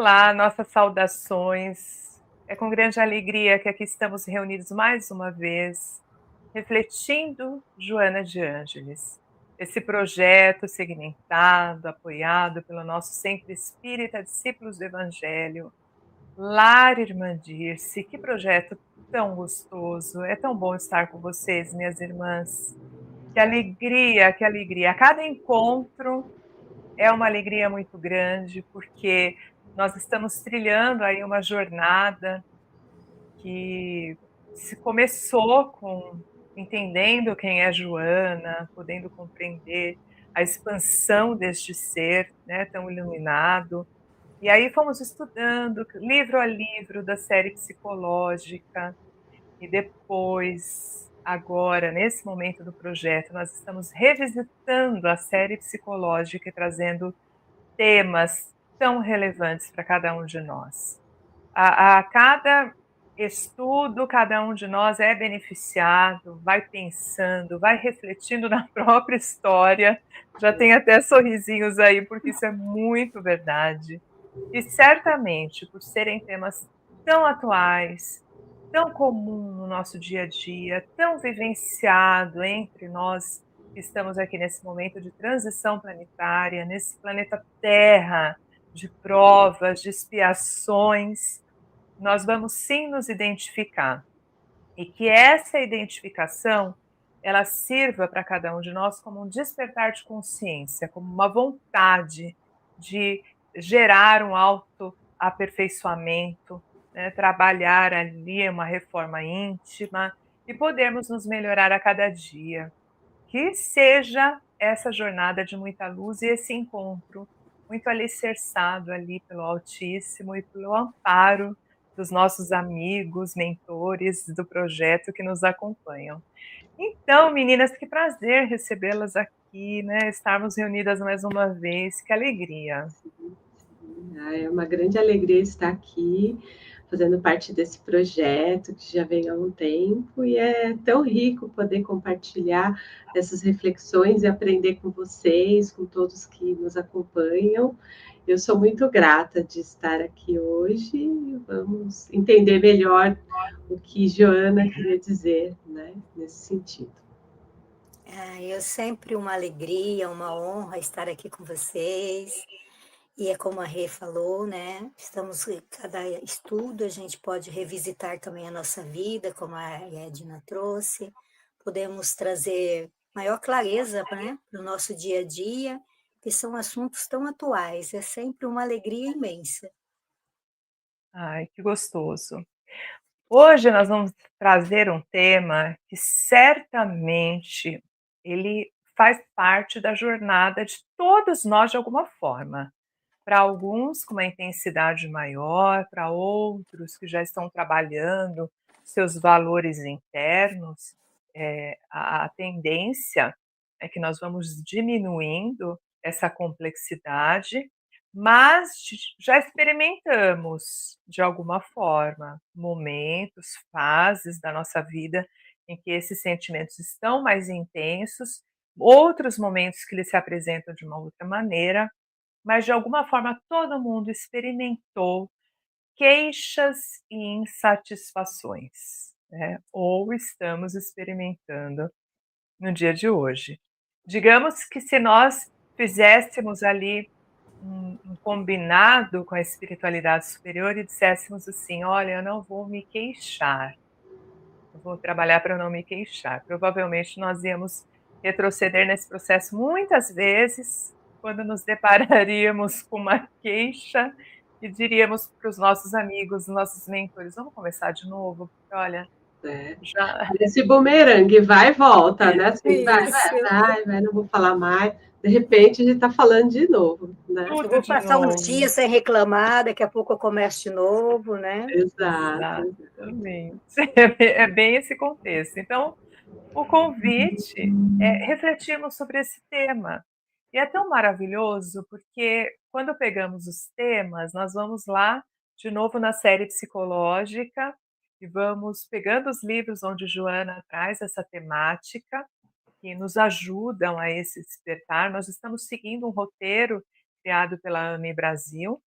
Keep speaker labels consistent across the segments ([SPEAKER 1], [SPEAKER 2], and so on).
[SPEAKER 1] Olá, nossas saudações. É com grande alegria que aqui estamos reunidos mais uma vez, refletindo Joana de Ângeles. Esse projeto segmentado, apoiado pelo nosso Centro Espírita Discípulos do Evangelho, Lar Irmã Dirce. Que projeto tão gostoso. É tão bom estar com vocês, minhas irmãs. Que alegria, que alegria. A cada encontro é uma alegria muito grande, porque nós estamos trilhando aí uma jornada que se começou com entendendo quem é Joana, podendo compreender a expansão deste ser, né, tão iluminado. E aí fomos estudando livro a livro da série psicológica, e depois, agora, nesse momento do projeto, nós estamos revisitando a série psicológica e trazendo temas tão relevantes para cada um de nós. A cada estudo, cada um de nós é beneficiado, vai pensando, vai refletindo na própria história. Já tem até sorrisinhos aí, porque isso é muito verdade. E certamente, por serem temas tão atuais, tão comum no nosso dia a dia, tão vivenciado entre nós que estamos aqui nesse momento de transição planetária, nesse planeta Terra, de provas, de expiações, nós vamos sim nos identificar. E que essa identificação ela sirva para cada um de nós como um despertar de consciência, como uma vontade de gerar um autoaperfeiçoamento, né, trabalhar ali uma reforma íntima e podermos nos melhorar a cada dia. Que seja essa jornada de muita luz e esse encontro muito alicerçado ali pelo Altíssimo e pelo amparo dos nossos amigos, mentores do projeto que nos acompanham. Então, meninas, que prazer recebê-las aqui, né? Estarmos reunidas mais uma vez, que alegria.
[SPEAKER 2] É uma grande alegria estar aqui, fazendo parte desse projeto que já vem há um tempo, e é tão rico poder compartilhar essas reflexões e aprender com vocês, com todos que nos acompanham. Eu sou muito grata de estar aqui hoje e vamos entender melhor o que Joana queria dizer, né, nesse sentido.
[SPEAKER 3] É sempre uma alegria, uma honra estar aqui com vocês. E é como a Rê falou, né? Cada estudo a gente pode revisitar também a nossa vida, como a Edna trouxe. Podemos trazer maior clareza, né, para o nosso dia a dia, que são assuntos tão atuais. É sempre uma alegria imensa.
[SPEAKER 1] Ai, que gostoso. Hoje nós vamos trazer um tema que certamente ele faz parte da jornada de todos nós de alguma forma. Para alguns com uma intensidade maior, para outros que já estão trabalhando seus valores internos, a tendência é que nós vamos diminuindo essa complexidade, mas já experimentamos, de alguma forma, momentos, fases da nossa vida em que esses sentimentos estão mais intensos, outros momentos que eles se apresentam de uma outra maneira, mas de alguma forma todo mundo experimentou queixas e insatisfações, né, ou estamos experimentando no dia de hoje. Digamos que se nós fizéssemos ali um combinado com a espiritualidade superior e disséssemos assim: "Olha, eu não vou me queixar, eu vou trabalhar para não me queixar", provavelmente nós íamos retroceder nesse processo muitas vezes, quando nos depararíamos com uma queixa e diríamos para os nossos amigos, nossos mentores: "Vamos começar de novo, porque olha,
[SPEAKER 2] É.
[SPEAKER 1] já".
[SPEAKER 2] Esse bumerangue vai e volta, né? Assim,
[SPEAKER 3] Isso.
[SPEAKER 2] vai, não vou falar mais. De repente, a gente está falando de novo, né?
[SPEAKER 3] Eu
[SPEAKER 1] Tudo
[SPEAKER 3] vou
[SPEAKER 1] de
[SPEAKER 3] passar uns
[SPEAKER 1] novo.
[SPEAKER 3] dias sem reclamar, daqui a pouco eu começo de novo, né?
[SPEAKER 2] Exato.
[SPEAKER 1] Exatamente. É bem esse contexto. Então, o convite é refletirmos sobre esse tema. E é tão maravilhoso, porque quando pegamos os temas, nós vamos lá de novo na série psicológica e vamos pegando os livros onde Joana traz essa temática, que nos ajudam a esse despertar. Nós estamos seguindo um roteiro criado pela AME Brasil,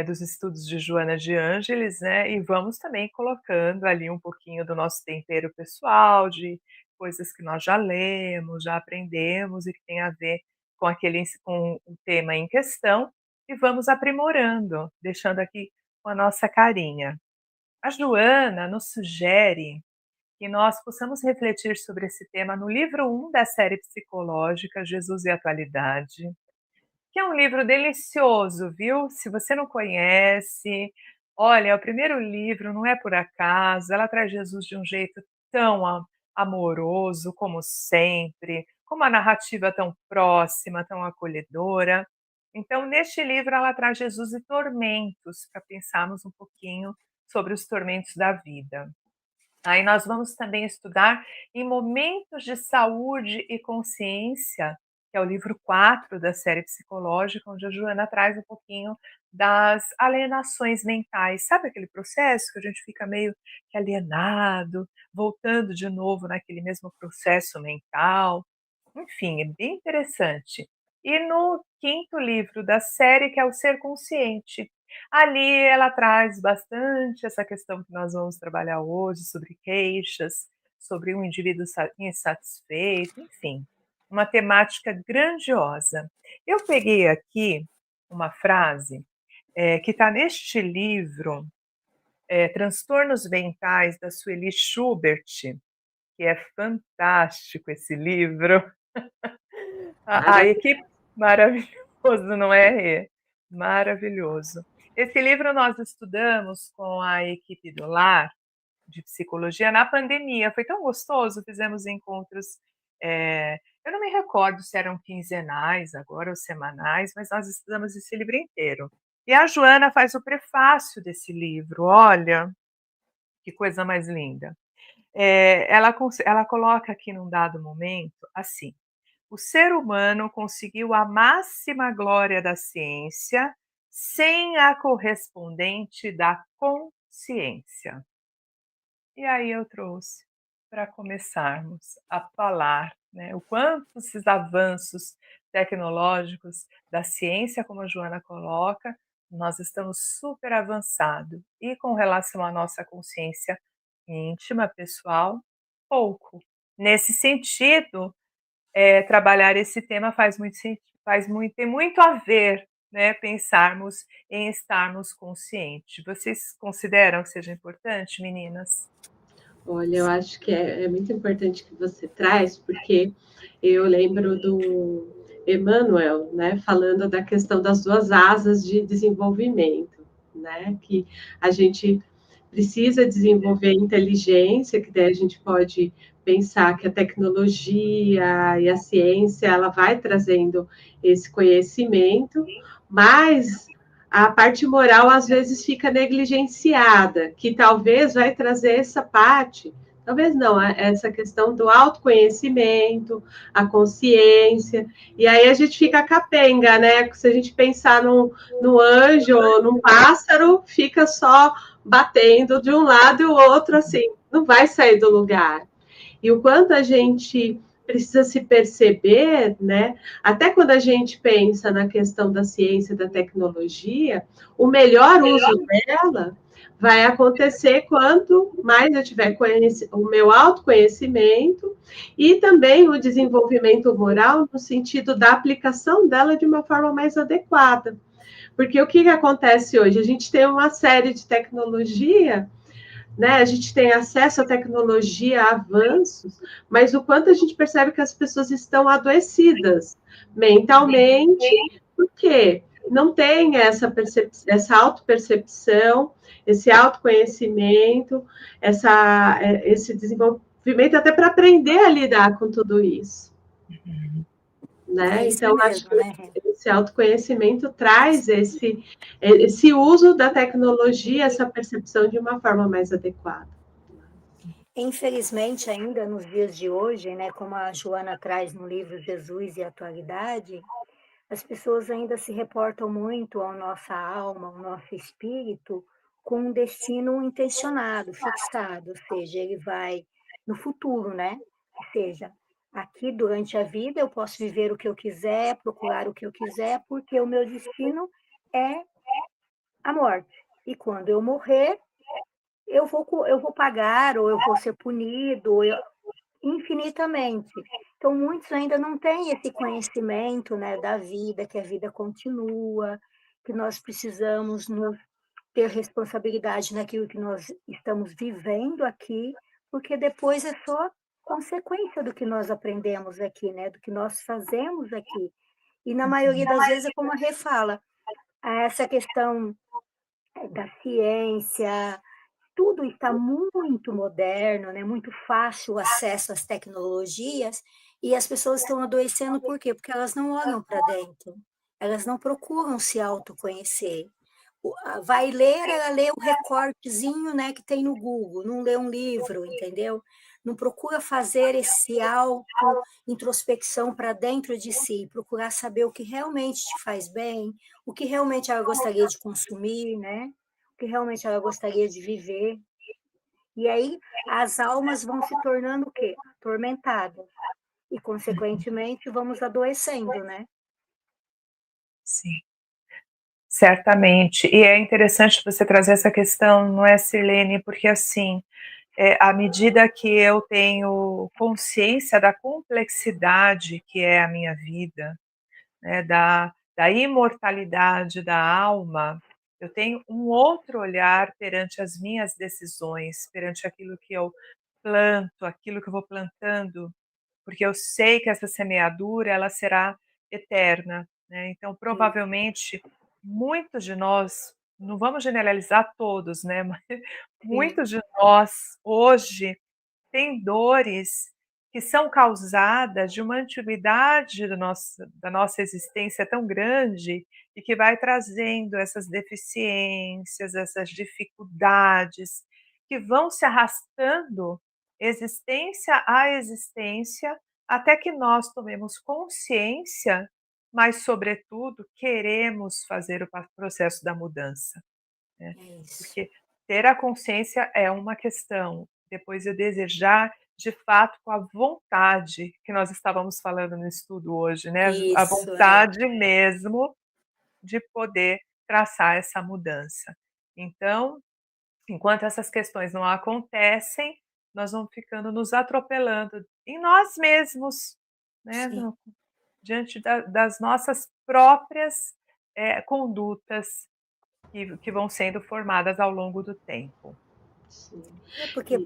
[SPEAKER 1] dos estudos de Joana de Ângeles, né, e vamos também colocando ali um pouquinho do nosso tempero pessoal, de coisas que nós já lemos, já aprendemos e que tem a ver com o tema em questão, e vamos aprimorando, deixando aqui com a nossa carinha. A Joana nos sugere que nós possamos refletir sobre esse tema no livro 1 da série psicológica Jesus e Atualidade, que é um livro delicioso, viu? Se você não conhece, olha, é o primeiro livro, não é por acaso, ela traz Jesus de um jeito tão amoroso, como sempre, com uma narrativa tão próxima, tão acolhedora. Então, neste livro, ela traz Jesus e tormentos, para pensarmos um pouquinho sobre os tormentos da vida. Aí nós vamos também estudar em Momentos de Saúde e Consciência, que é o livro 4 da série psicológica, onde a Joana traz um pouquinho das alienações mentais. Sabe aquele processo que a gente fica meio que alienado, voltando de novo naquele mesmo processo mental? Enfim, é bem interessante. E no quinto livro da série, que é o Ser Consciente, ali ela traz bastante essa questão que nós vamos trabalhar hoje, sobre queixas, sobre um indivíduo insatisfeito, enfim, uma temática grandiosa. Eu peguei aqui uma frase que está neste livro, Transtornos Mentais, da Sueli Schubert, que é fantástico esse livro. A equipe maravilhoso, não é, Rê? Maravilhoso. Esse livro nós estudamos com a equipe do Lar de Psicologia na pandemia, foi tão gostoso, fizemos encontros, eu não me recordo se eram quinzenais agora ou semanais, mas nós estudamos esse livro inteiro. E a Joana faz o prefácio desse livro, olha, que coisa mais linda. Ela coloca aqui num dado momento, assim: o ser humano conseguiu a máxima glória da ciência sem a correspondente da consciência. E aí eu trouxe para começarmos a falar, né, o quanto esses avanços tecnológicos da ciência, como a Joana coloca, nós estamos super avançados. E com relação à nossa consciência íntima, pessoal, pouco. Nesse sentido, trabalhar esse tema tem muito a ver, né, pensarmos em estarmos conscientes. Vocês consideram que seja importante, meninas?
[SPEAKER 2] Olha, eu acho que é muito importante que você traz, porque eu lembro do Emmanuel, né, falando da questão das duas asas de desenvolvimento, né, que a gente precisa desenvolver inteligência, que daí a gente pode pensar que a tecnologia e a ciência ela vai trazendo esse conhecimento, mas a parte moral às vezes fica negligenciada, que talvez vai trazer essa parte, talvez não, essa questão do autoconhecimento, a consciência, e aí a gente fica capenga, né? Se a gente pensar no anjo ou num pássaro, fica só batendo de um lado e o outro, assim, não vai sair do lugar. E o quanto a gente precisa se perceber, né? Até quando a gente pensa na questão da ciência e da tecnologia, o melhor uso dela vai acontecer quanto mais eu tiver o meu autoconhecimento e também o desenvolvimento moral no sentido da aplicação dela de uma forma mais adequada. Porque o que acontece hoje? A gente tem uma série de tecnologia, né? A gente tem acesso à tecnologia, a avanços, mas o quanto a gente percebe que as pessoas estão adoecidas mentalmente, porque não tem essa autopercepção, esse autoconhecimento, esse desenvolvimento até para aprender a lidar com tudo isso. Né? Então, acho que esse autoconhecimento traz esse uso da tecnologia, essa percepção de uma forma mais adequada.
[SPEAKER 3] Infelizmente, ainda nos dias de hoje, né, como a Joana traz no livro Jesus e Atualidade, as pessoas ainda se reportam muito à nossa alma, ao nosso espírito, com um destino intencionado, fixado, ou seja, ele vai no futuro, né? Ou seja, aqui durante a vida eu posso viver o que eu quiser, procurar o que eu quiser, porque o meu destino é a morte. E quando eu morrer, eu vou pagar, ou eu vou ser punido, infinitamente. Então, muitos ainda não têm esse conhecimento, né, da vida, que a vida continua, que nós precisamos ter responsabilidade naquilo que nós estamos vivendo aqui, porque depois é só consequência do que nós aprendemos aqui, né, do que nós fazemos aqui. E na maioria das vezes é como a Rê fala, essa questão da ciência, tudo está muito moderno, né, muito fácil o acesso às tecnologias, e as pessoas estão adoecendo por quê? Porque elas não olham para dentro, elas não procuram se autoconhecer. Vai ler, ela lê o recortezinho, né, que tem no Google, não lê um livro, entendeu? Não procura fazer esse auto introspecção para dentro de si, procurar saber o que realmente te faz bem, o que realmente ela gostaria de consumir, né? O que realmente ela gostaria de viver. E aí as almas vão se tornando o quê? Atormentadas. E, consequentemente, vamos adoecendo, né?
[SPEAKER 1] Sim, certamente. E é interessante você trazer essa questão, não é, Sirlene? Porque, assim, à medida que eu tenho consciência da complexidade que é a minha vida, né, da imortalidade da alma, eu tenho um outro olhar perante as minhas decisões, perante aquilo que eu planto, aquilo que eu vou plantando, porque eu sei que essa semeadura ela será eterna, né? Então, provavelmente, muitos de nós, não vamos generalizar todos, né? Mas muitos de nós hoje têm dores que são causadas de uma antiguidade da nossa existência tão grande e que vai trazendo essas deficiências, essas dificuldades que vão se arrastando existência a existência até que nós tomemos consciência, mas, sobretudo, queremos fazer o processo da mudança, né?
[SPEAKER 3] É isso.
[SPEAKER 1] Porque ter a consciência é uma questão, depois eu desejar, de fato, com a vontade que nós estávamos falando no estudo hoje, né, a
[SPEAKER 3] Isso, é.
[SPEAKER 1] vontade mesmo de poder traçar essa mudança. Então, enquanto essas questões não acontecem, nós vamos ficando nos atropelando em nós mesmos, né,
[SPEAKER 3] Sim.
[SPEAKER 1] diante das nossas próprias, condutas que vão sendo formadas ao longo do tempo.
[SPEAKER 2] Sim.
[SPEAKER 3] É
[SPEAKER 2] E
[SPEAKER 3] porque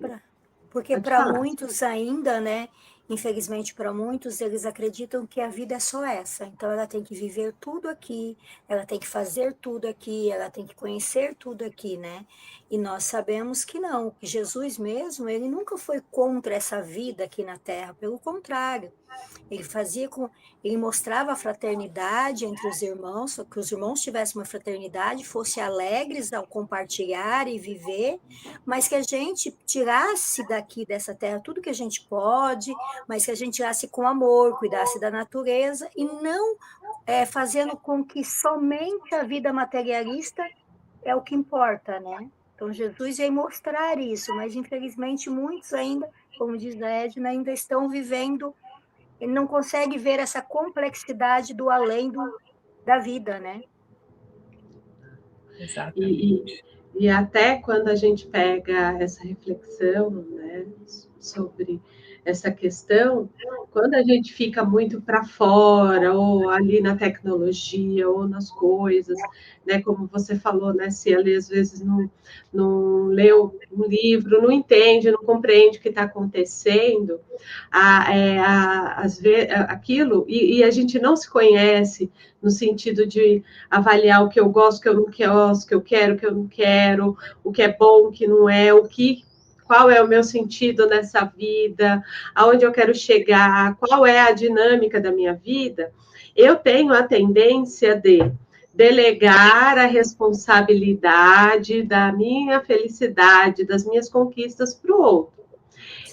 [SPEAKER 2] pode
[SPEAKER 3] para
[SPEAKER 2] falar.
[SPEAKER 3] muitos ainda, né, infelizmente para muitos, eles acreditam que a vida é só essa. Então ela tem que viver tudo aqui, ela tem que fazer tudo aqui, ela tem que conhecer tudo aqui, né? E nós sabemos que não, que Jesus mesmo, ele nunca foi contra essa vida aqui na Terra, pelo contrário. Ele fazia com, ele mostrava a fraternidade entre os irmãos, que os irmãos tivessem uma fraternidade, fossem alegres ao compartilhar e viver, mas que a gente tirasse daqui dessa terra tudo que a gente pode, mas que a gente tirasse com amor, cuidasse da natureza e não fazendo com que somente a vida materialista é o que importa, né? Então Jesus veio mostrar isso, mas infelizmente muitos ainda, como diz a Edna, ainda estão vivendo, ele não consegue ver essa complexidade do além da vida, né?
[SPEAKER 2] E,
[SPEAKER 1] Exatamente.
[SPEAKER 2] e até quando a gente pega essa reflexão, né, sobre essa questão, quando a gente fica muito para fora, ou ali na tecnologia, ou nas coisas, né, como você falou, né, se ali às vezes não leu um livro, não entende, não compreende o que está acontecendo, aquilo, e a gente não se conhece no sentido de avaliar o que eu gosto, o que eu não gosto, o que eu quero, o que eu não quero, o que é bom, o que não é, qual é o meu sentido nessa vida, aonde eu quero chegar, qual é a dinâmica da minha vida, eu tenho a tendência de delegar a responsabilidade da minha felicidade, das minhas conquistas para o outro.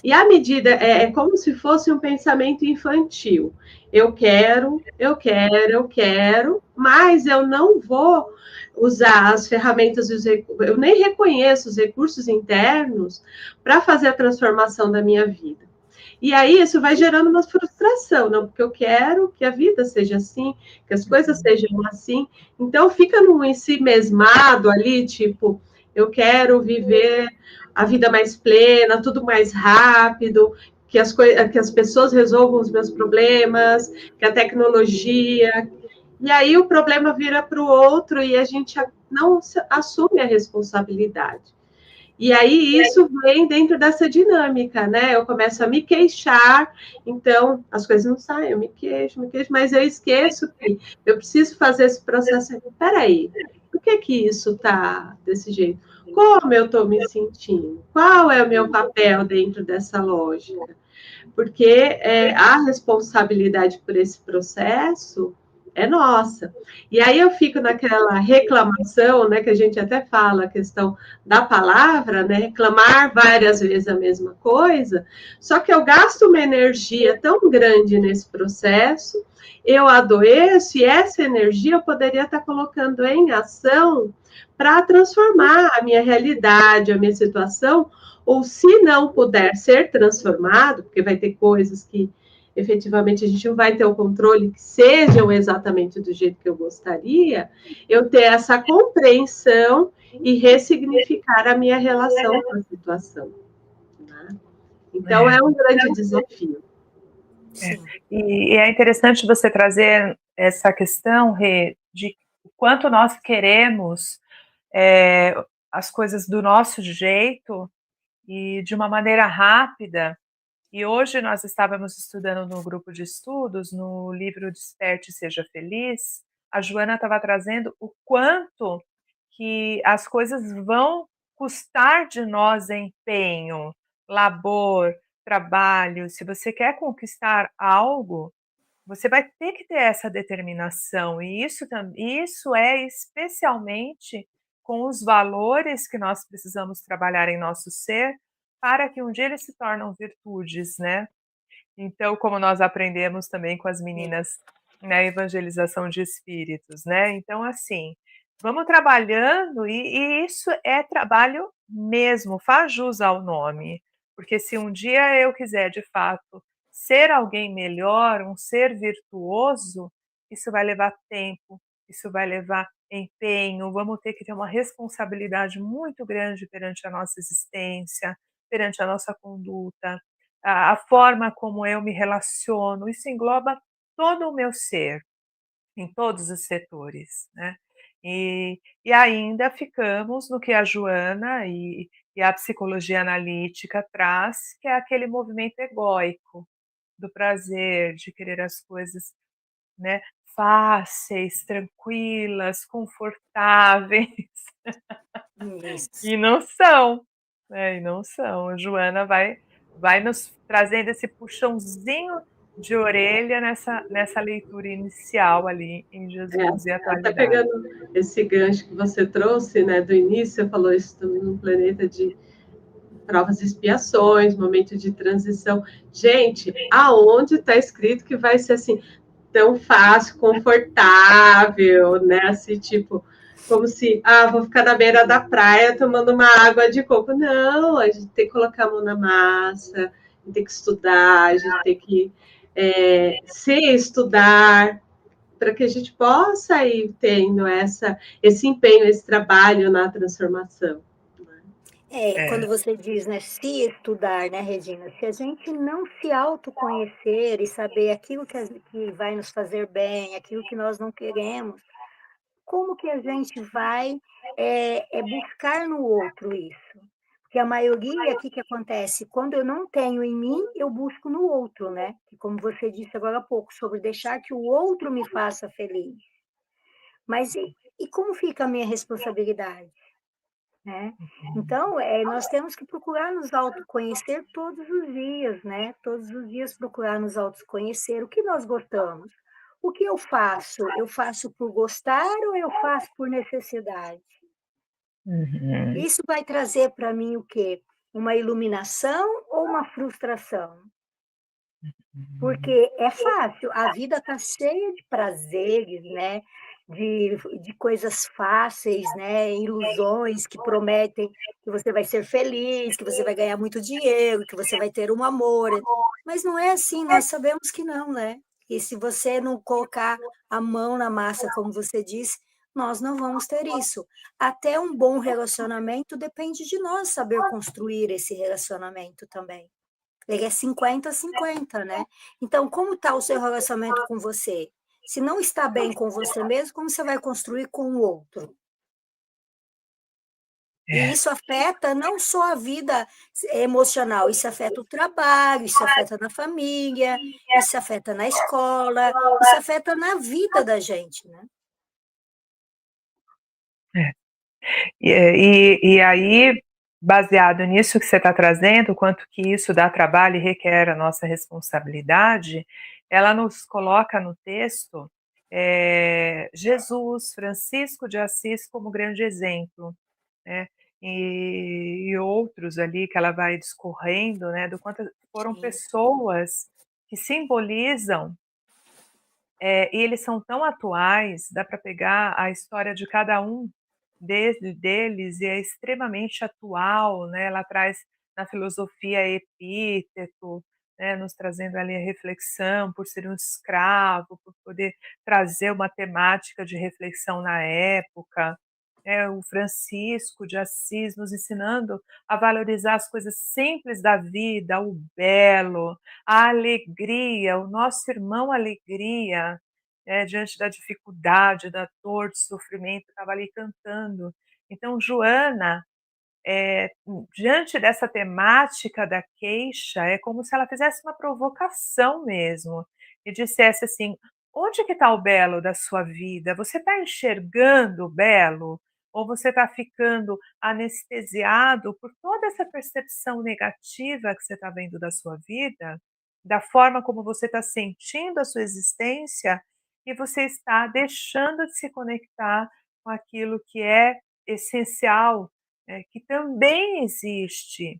[SPEAKER 2] E à medida, é como se fosse um pensamento infantil. Eu quero, eu quero, eu quero, mas eu não vou usar as ferramentas, eu nem reconheço os recursos internos para fazer a transformação da minha vida. E aí isso vai gerando uma frustração, não? Porque eu quero que a vida seja assim, que as coisas sejam assim. Então fica num em si mesmado ali, tipo, eu quero viver a vida mais plena, tudo mais rápido, que as pessoas resolvam os meus problemas, que a tecnologia. E aí o problema vira para o outro e a gente não assume a responsabilidade. E aí isso vem dentro dessa dinâmica, né? Eu começo a me queixar, então as coisas não saem, eu me queixo, mas eu esqueço que eu preciso fazer esse processo. Peraí, por que isso está desse jeito? Como eu estou me sentindo? Qual é o meu papel dentro dessa lógica? Porque a responsabilidade por esse processo é nossa. E aí eu fico naquela reclamação, né, que a gente até fala, a questão da palavra, né, reclamar várias vezes a mesma coisa, só que eu gasto uma energia tão grande nesse processo, eu adoeço, e essa energia eu poderia estar colocando em ação para transformar a minha realidade, a minha situação, ou se não puder ser transformado, porque vai ter coisas que efetivamente a gente não vai ter o controle que sejam exatamente do jeito que eu gostaria, eu ter essa compreensão e ressignificar a minha relação com a situação. Né? Então, é um grande desafio.
[SPEAKER 1] E é interessante você trazer essa questão, Rê, de quanto nós queremos as coisas do nosso jeito e de uma maneira rápida. E hoje nós estávamos estudando no grupo de estudos, no livro Desperte e Seja Feliz, a Joana estava trazendo o quanto que as coisas vão custar de nós empenho, labor, trabalho. Se você quer conquistar algo, você vai ter que ter essa determinação, e isso é especialmente com os valores que nós precisamos trabalhar em nosso ser, para que um dia eles se tornam virtudes, né. Então, como nós aprendemos também com as meninas na evangelização de espíritos, né. Então, assim, vamos trabalhando e isso é trabalho mesmo, faz jus ao nome, porque se um dia eu quiser de fato ser alguém melhor, um ser virtuoso, isso vai levar tempo, isso vai levar empenho, vamos ter que ter uma responsabilidade muito grande perante a nossa existência, perante a nossa conduta, a forma como eu me relaciono, isso engloba todo o meu ser, em todos os setores, né. E ainda ficamos no que a Joana e a psicologia analítica traz, que é aquele movimento egóico, do prazer, de querer as coisas, né, fáceis, tranquilas, confortáveis.
[SPEAKER 3] Isso.
[SPEAKER 1] E não são, né, e não são. A Joana vai nos trazendo esse puxãozinho de orelha nessa leitura inicial ali em Jesus e
[SPEAKER 2] Até
[SPEAKER 1] atualidade.
[SPEAKER 2] pegando esse gancho que você trouxe, né, do início, você falou isso também no planeta de provas e expiações, momento de transição. Gente, aonde está escrito que vai ser assim tão fácil, confortável, né? Assim, tipo, como se, vou ficar na beira da praia tomando uma água de coco. Não, a gente tem que colocar a mão na massa, a gente tem que estudar, a gente tem que se estudar, para que a gente possa ir tendo esse empenho, esse trabalho na transformação.
[SPEAKER 3] Quando você diz, né, se estudar, né, Regina, se a gente não se autoconhecer e saber aquilo que vai nos fazer bem, aquilo que nós não queremos, como que a gente vai buscar no outro isso? Porque a maioria, o que que acontece? Quando eu não tenho em mim, eu busco no outro, né? Que como você disse agora há pouco, sobre deixar que o outro me faça feliz. Mas e como fica a minha responsabilidade? Né? Então, nós temos que procurar nos autoconhecer todos os dias, né? Todos os dias procurar nos autoconhecer o que nós gostamos. O que eu faço? Eu faço por gostar ou eu faço por necessidade?
[SPEAKER 1] Uhum.
[SPEAKER 3] Isso vai trazer para mim o quê? Uma iluminação ou uma frustração? Porque é fácil, a vida está cheia de prazeres, né? de coisas fáceis, né, ilusões que prometem que você vai ser feliz, que você vai ganhar muito dinheiro, que você vai ter um amor, mas não é assim, nós sabemos que não, né. E se você não colocar a mão na massa, como você disse, nós não vamos ter isso. Até um bom relacionamento depende de nós saber construir esse relacionamento também. Ele é 50-50, né. Então como está o seu relacionamento com você? Se não está bem com você mesmo, como você vai construir com o outro? E
[SPEAKER 1] É.
[SPEAKER 3] isso afeta não só a vida emocional, isso afeta o trabalho, isso afeta na família, isso afeta na escola, isso afeta na vida da gente, né.
[SPEAKER 1] É. E aí, baseado nisso que você está trazendo, o quanto que isso dá trabalho e requer a nossa responsabilidade, ela nos coloca no texto, Jesus, Francisco de Assis como grande exemplo, né, e outros ali que ela vai discorrendo, né, do quanto foram
[SPEAKER 3] Sim,
[SPEAKER 1] pessoas que simbolizam, e eles são tão atuais, dá para pegar a história de cada um deles e é extremamente atual, né, ela traz na filosofia epíteto, né, nos trazendo ali a reflexão por ser um escravo, por poder trazer uma temática de reflexão na época, o Francisco de Assis nos ensinando a valorizar as coisas simples da vida, o belo, a alegria, o nosso irmão alegria, diante da dificuldade, da dor, do sofrimento, estava ali cantando. Então, Joana, diante dessa temática da queixa, é como se ela fizesse uma provocação mesmo e dissesse assim: onde que está o belo da sua vida? Você está enxergando o belo? Ou você está ficando anestesiado por toda essa percepção negativa que você está vendo da sua vida, da forma como você está sentindo a sua existência, e você está deixando de se conectar com aquilo que é essencial, que também existe.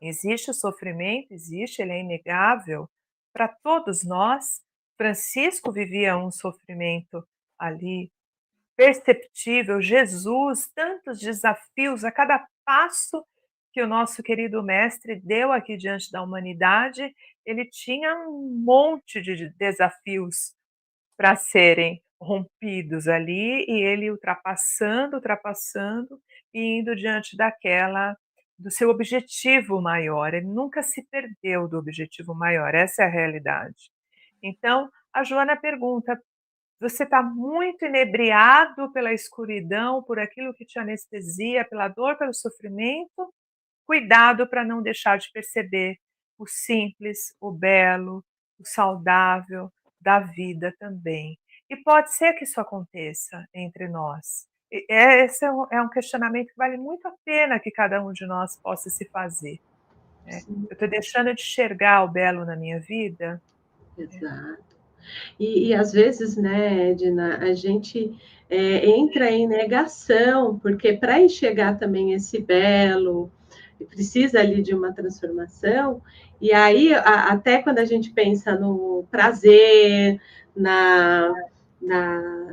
[SPEAKER 1] Existe o sofrimento, existe, ele é inegável para todos nós. Francisco vivia um sofrimento ali perceptível, Jesus, tantos desafios a cada passo que o nosso querido mestre deu aqui diante da humanidade, ele tinha um monte de desafios para serem rompidos ali, e ele ultrapassando, ultrapassando e indo diante daquela do seu objetivo maior. Ele nunca se perdeu do objetivo maior, essa é a realidade. Então, a Joana pergunta: você está muito inebriado pela escuridão, por aquilo que te anestesia, pela dor, pelo sofrimento? Cuidado para não deixar de perceber o simples, o belo, o saudável da vida também. E pode ser que isso aconteça entre nós. Esse é um questionamento que vale muito a pena que cada um de nós possa se fazer, né.
[SPEAKER 2] sim,
[SPEAKER 1] Eu estou deixando de enxergar o belo na minha vida?
[SPEAKER 2] exato. E às vezes, né, Edna, a gente entra em negação, porque para enxergar também esse belo, precisa ali de uma transformação, e aí até quando a gente pensa no prazer,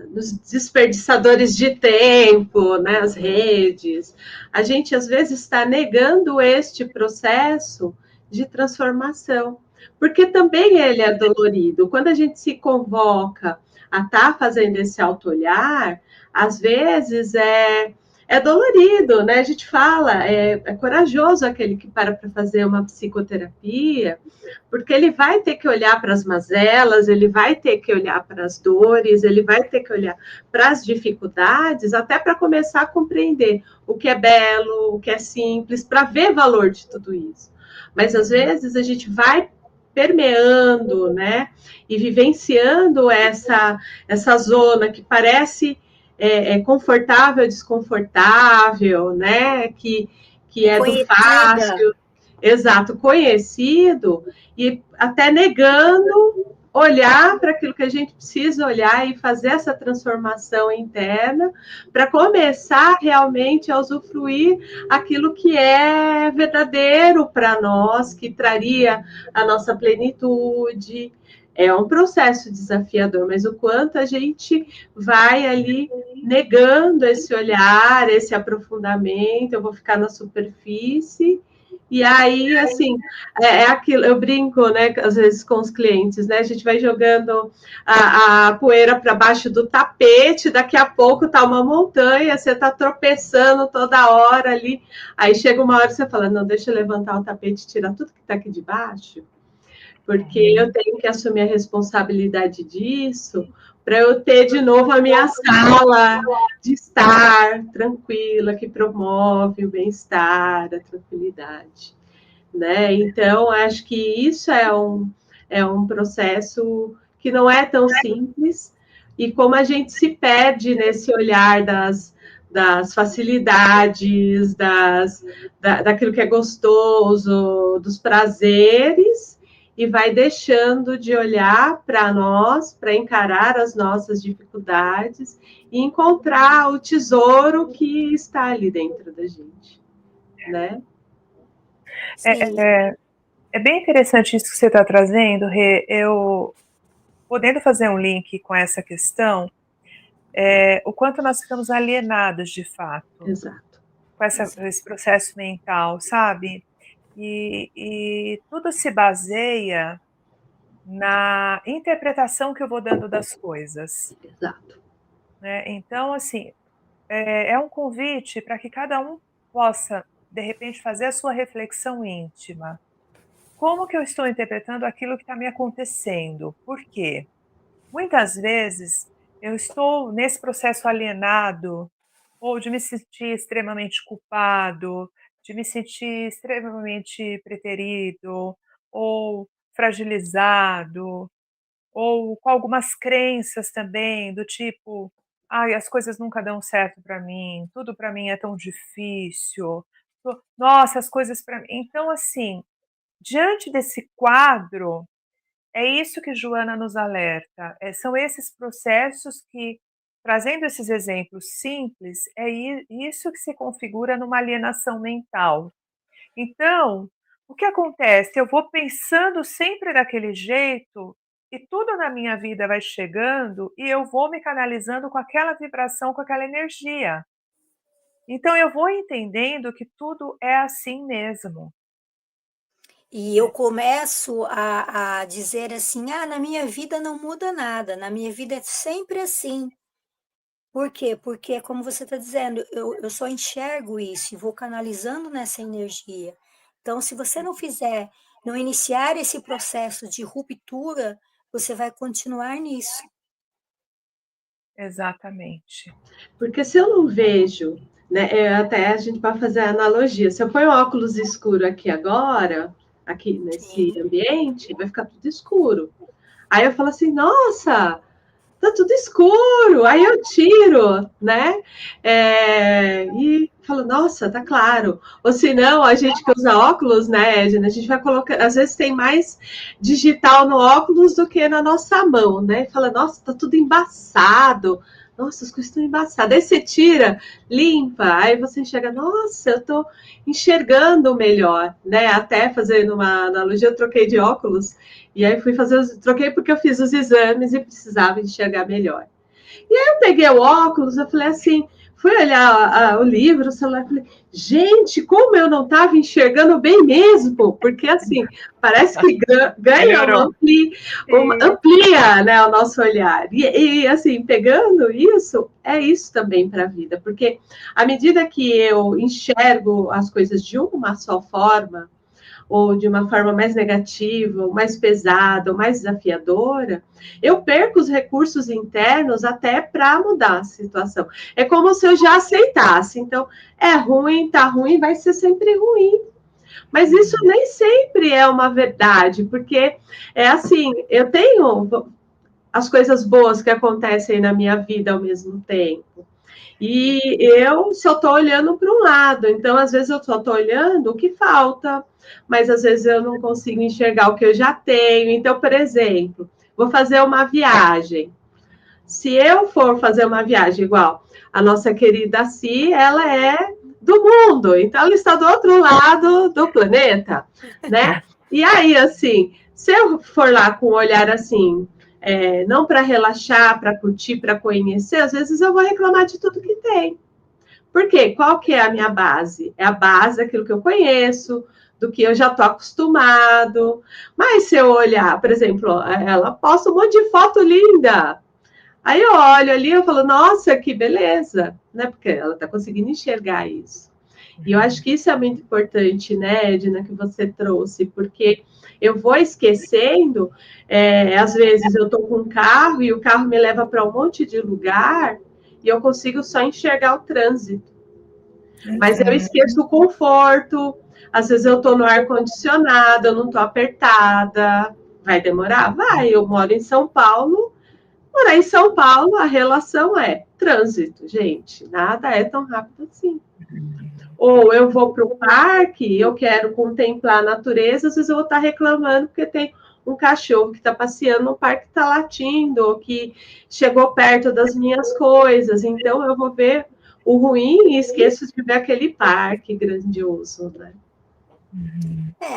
[SPEAKER 2] nos desperdiçadores de tempo, né, as redes, a gente às vezes está negando este processo de transformação, porque também ele é dolorido. Quando a gente se convoca a estar fazendo esse auto-olhar, às vezes é dolorido, né? A gente fala, é corajoso aquele que para fazer uma psicoterapia, porque ele vai ter que olhar para as mazelas, ele vai ter que olhar para as dores, ele vai ter que olhar para as dificuldades, até para começar a compreender o que é belo, o que é simples, para ver valor de tudo isso. Mas às vezes a gente vai permeando, né, e vivenciando essa zona que parece confortável, desconfortável, né? Que é do
[SPEAKER 3] conhecida.
[SPEAKER 2] fácil, exato, conhecido, e até negando olhar para aquilo que a gente precisa olhar e fazer essa transformação interna para começar realmente a usufruir aquilo que é verdadeiro para nós, que traria a nossa plenitude, É um processo desafiador, mas o quanto a gente vai ali negando esse olhar, esse aprofundamento, eu vou ficar na superfície. E aí, assim, é aquilo, eu brinco, né, às vezes com os clientes, né? A gente vai jogando a poeira para baixo do tapete, daqui a pouco tá uma montanha, você tá tropeçando toda hora ali. Aí chega uma hora que você fala, não, deixa eu levantar o tapete e tirar tudo que tá aqui de baixo, porque eu tenho que assumir a responsabilidade disso para eu ter de novo a minha sala de estar tranquila, que promove o bem-estar, a tranquilidade, né? Então, acho que isso é um processo que não é tão simples, e como a gente se perde nesse olhar das facilidades, daquilo que é gostoso, dos prazeres, e vai deixando de olhar para nós, para encarar as nossas dificuldades e encontrar o tesouro que está ali dentro da gente, né?
[SPEAKER 1] É bem interessante isso que você está trazendo, Rê. Eu, podendo fazer um link com essa questão, o quanto nós ficamos alienados, de fato,
[SPEAKER 2] Exato.
[SPEAKER 1] com esse processo mental, sabe? E tudo se baseia na interpretação que eu vou dando das coisas.
[SPEAKER 2] Exato.
[SPEAKER 1] Né? Então, assim, é um convite para que cada um possa, de repente, fazer a sua reflexão íntima. Como que eu estou interpretando aquilo que está me acontecendo? Por quê? Muitas vezes eu estou nesse processo alienado, ou de me sentir extremamente culpado, de me sentir extremamente preterido, ou fragilizado, ou com algumas crenças também, do tipo: "Ai, as coisas nunca dão certo para mim, tudo para mim é tão difícil. Nossa, as coisas para mim". Então, assim, diante desse quadro, é isso que Joana nos alerta, são esses processos que, trazendo esses exemplos simples, isso que se configura numa alienação mental. Então, o que acontece? Eu vou pensando sempre daquele jeito e tudo na minha vida vai chegando e eu vou me canalizando com aquela vibração, com aquela energia. Então eu vou entendendo que tudo é assim mesmo.
[SPEAKER 3] E eu começo a dizer assim: "Ah, na minha vida não muda nada, na minha vida é sempre assim". Por quê? Porque, como você está dizendo, eu só enxergo isso e vou canalizando nessa energia. Então, se você não iniciar esse processo de ruptura, você vai continuar nisso.
[SPEAKER 1] Exatamente.
[SPEAKER 2] Porque se eu não vejo, né, até a gente pode fazer a analogia, se eu ponho óculos escuro aqui agora, aqui nesse
[SPEAKER 3] Sim.
[SPEAKER 2] ambiente, vai ficar tudo escuro. Aí eu falo assim, nossa, tá tudo escuro. Aí eu tiro, né? E falo, nossa, tá claro. Ou se não, a gente que usa óculos, né, Edna, a gente vai colocar, às vezes tem mais digital no óculos do que na nossa mão, né? Fala, nossa, tá tudo embaçado. Nossa, as coisas estão embaçadas. Aí você tira, limpa, aí você enxerga, nossa, eu tô enxergando melhor, né? Até fazendo uma analogia, eu troquei de óculos e aí troquei porque eu fiz os exames e precisava enxergar melhor. E aí eu peguei o óculos, eu falei assim, fui olhar o livro, o celular, falei, gente, como eu não estava enxergando bem mesmo, porque assim, parece que ganha amplia, né, o nosso olhar. E assim, pegando isso, é isso também para a vida, porque à medida que eu enxergo as coisas de uma só forma, ou de uma forma mais negativa, mais pesada, ou mais desafiadora, eu perco os recursos internos até para mudar a situação. É como se eu já aceitasse. Então, é ruim, tá ruim, vai ser sempre ruim. Mas isso nem sempre é uma verdade, porque é assim, eu tenho as coisas boas que acontecem na minha vida ao mesmo tempo. E eu só estou olhando para um lado, então às vezes eu só estou olhando o que falta, mas às vezes eu não consigo enxergar o que eu já tenho. Então, por exemplo, vou fazer uma viagem. Se eu for fazer uma viagem igual a nossa querida Si, ela é do mundo, então ela está do outro lado do planeta, né? E aí, assim, Se eu for lá com um olhar assim, não para relaxar, para curtir, para conhecer, às vezes eu vou reclamar de tudo que tem. Por quê? Qual que é a minha base? É a base daquilo que eu conheço, do que eu já estou acostumado. Mas se eu olhar, por exemplo, ela posta um monte de foto linda. Aí eu olho ali e falo, nossa, que beleza, né? Porque ela está conseguindo enxergar isso. E eu acho que isso é muito importante, né, Edna, que você trouxe, porque eu vou esquecendo, às vezes eu estou com um carro e o carro me leva para um monte de lugar e eu consigo só enxergar o trânsito. Mas eu esqueço o conforto, às vezes eu estou no ar-condicionado, eu não estou apertada. Vai demorar? Vai. Eu moro em São Paulo. Morar em São Paulo, a relação é trânsito, gente. Nada é tão rápido assim. Ou eu vou para o parque, eu quero contemplar a natureza, às vezes eu vou estar reclamando porque tem um cachorro que está passeando no parque, está latindo, ou que chegou perto das minhas coisas. Então eu vou ver o ruim e esqueço de ver aquele parque grandioso, né?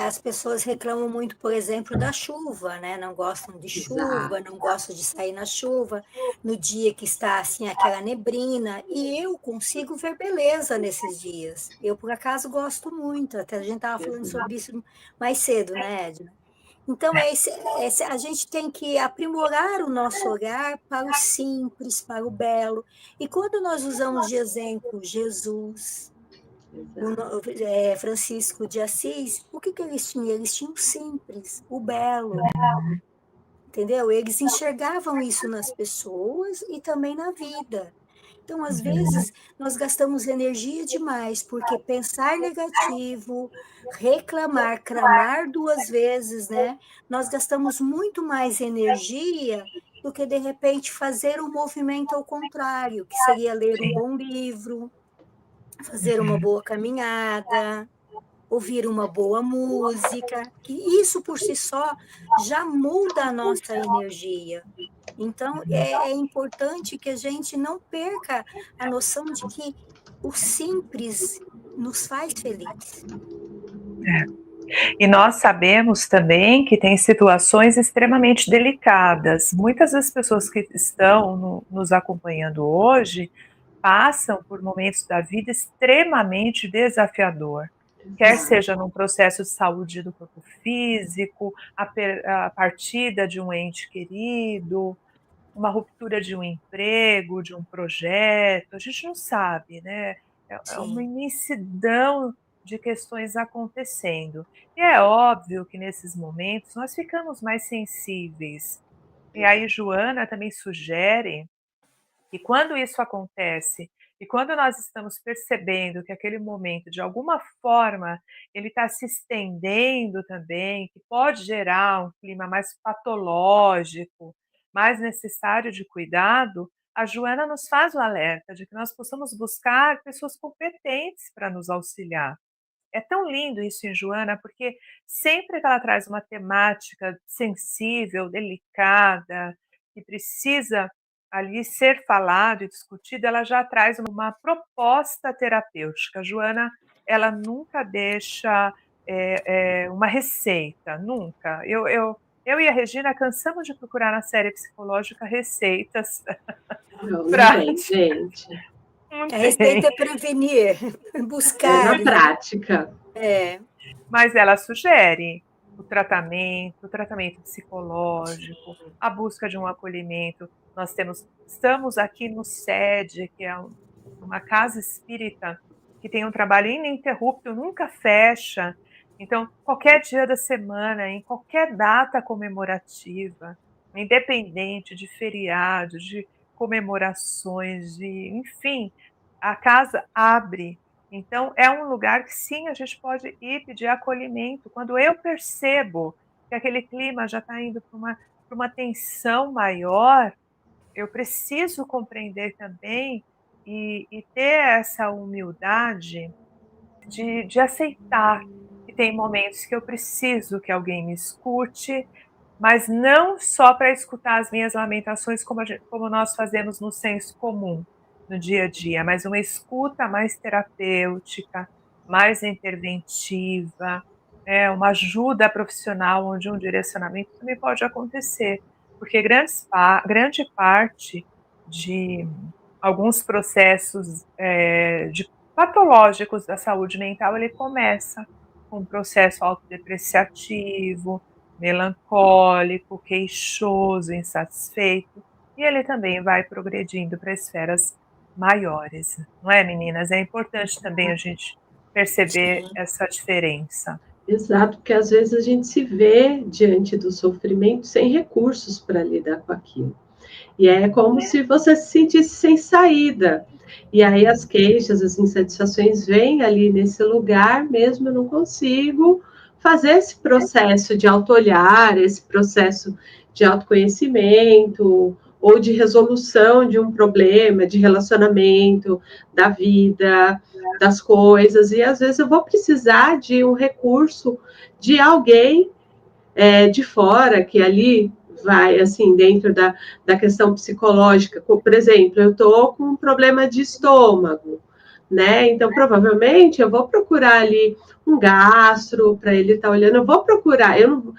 [SPEAKER 3] As pessoas reclamam muito, por exemplo, da chuva, né? Não gostam de chuva,
[SPEAKER 2] Exato.
[SPEAKER 3] não gostam de sair na chuva, no dia que está assim aquela neblina. E eu consigo ver beleza nesses dias. Eu, por acaso, gosto muito. Até a gente estava falando sobre isso mais cedo, né, Edna? Então, a gente tem que aprimorar o nosso olhar para o simples, para o belo. E quando nós usamos de exemplo Jesus, Francisco de Assis, o que eles tinham? Eles tinham o simples, o belo, entendeu? Eles enxergavam isso nas pessoas e também na vida. Então, às vezes, nós gastamos energia demais, porque pensar negativo, reclamar, clamar duas vezes, né? Nós gastamos muito mais energia do que, de repente, fazer o movimento ao contrário, que seria ler um bom livro, fazer uma boa caminhada, ouvir uma boa música, que isso por si só já muda a nossa energia. Então, é importante que a gente não perca a noção de que o simples nos faz feliz.
[SPEAKER 1] E nós sabemos também que tem situações extremamente delicadas. Muitas das pessoas que estão nos acompanhando hoje passam por momentos da vida extremamente desafiador, quer seja num processo de saúde do corpo físico, a partida de um ente querido, uma ruptura de um emprego, de um projeto, a gente não sabe, né? É uma
[SPEAKER 3] Sim.
[SPEAKER 1] imensidão de questões acontecendo. E é óbvio que nesses momentos nós ficamos mais sensíveis. E aí Joana também sugere que quando isso acontece e quando nós estamos percebendo que aquele momento, de alguma forma, ele está se estendendo também, que pode gerar um clima mais patológico, mais necessário de cuidado, a Joana nos faz o alerta de que nós possamos buscar pessoas competentes para nos auxiliar. É tão lindo isso em Joana, porque sempre que ela traz uma temática sensível, delicada, que precisa ali ser falado e discutido, ela já traz uma proposta terapêutica. A Joana, ela nunca deixa uma receita, nunca. Eu e a Regina cansamos de procurar na série psicológica receitas
[SPEAKER 2] Não tem,
[SPEAKER 1] práticas.
[SPEAKER 2] gente.
[SPEAKER 1] Não
[SPEAKER 3] A
[SPEAKER 1] tem.
[SPEAKER 3] receita é prevenir,
[SPEAKER 2] É
[SPEAKER 3] buscar,
[SPEAKER 2] na
[SPEAKER 3] né?
[SPEAKER 2] prática.
[SPEAKER 1] Mas ela sugere o tratamento psicológico, a busca de um acolhimento. Estamos aqui no SED, que é uma casa espírita que tem um trabalho ininterrupto, nunca fecha. Então, qualquer dia da semana, em qualquer data comemorativa, independente de feriados, de comemorações, enfim, a casa abre. Então, é um lugar que sim, a gente pode ir pedir acolhimento. Quando eu percebo que aquele clima já está indo para uma tensão maior, eu preciso compreender também e ter essa humildade de aceitar que tem momentos que eu preciso que alguém me escute, mas não só para escutar as minhas lamentações, como nós fazemos no senso comum, no dia a dia, mas uma escuta mais terapêutica, mais interventiva, uma ajuda profissional, onde um direcionamento também pode acontecer, porque grande parte de alguns processos de patológicos da saúde mental, ele começa com um processo autodepreciativo, melancólico, queixoso, insatisfeito, e ele também vai progredindo para esferas maiores, não é, meninas? É importante também a gente perceber
[SPEAKER 3] Sim.
[SPEAKER 1] essa diferença.
[SPEAKER 2] Exato, porque às vezes a gente se vê diante do sofrimento sem recursos para lidar com aquilo. E é como se você se sentisse sem saída. E aí as queixas, as insatisfações vêm ali nesse lugar mesmo, eu não consigo fazer esse processo de auto-olhar, esse processo de autoconhecimento ou de resolução de um problema, de relacionamento, da vida, das coisas. E às vezes eu vou precisar de um recurso de alguém de fora, que ali vai, assim, dentro da questão psicológica. Por exemplo, eu estou com um problema de estômago, né? Então, provavelmente, eu vou procurar ali um gastro para ele estar olhando. Eu vou procurar, eu não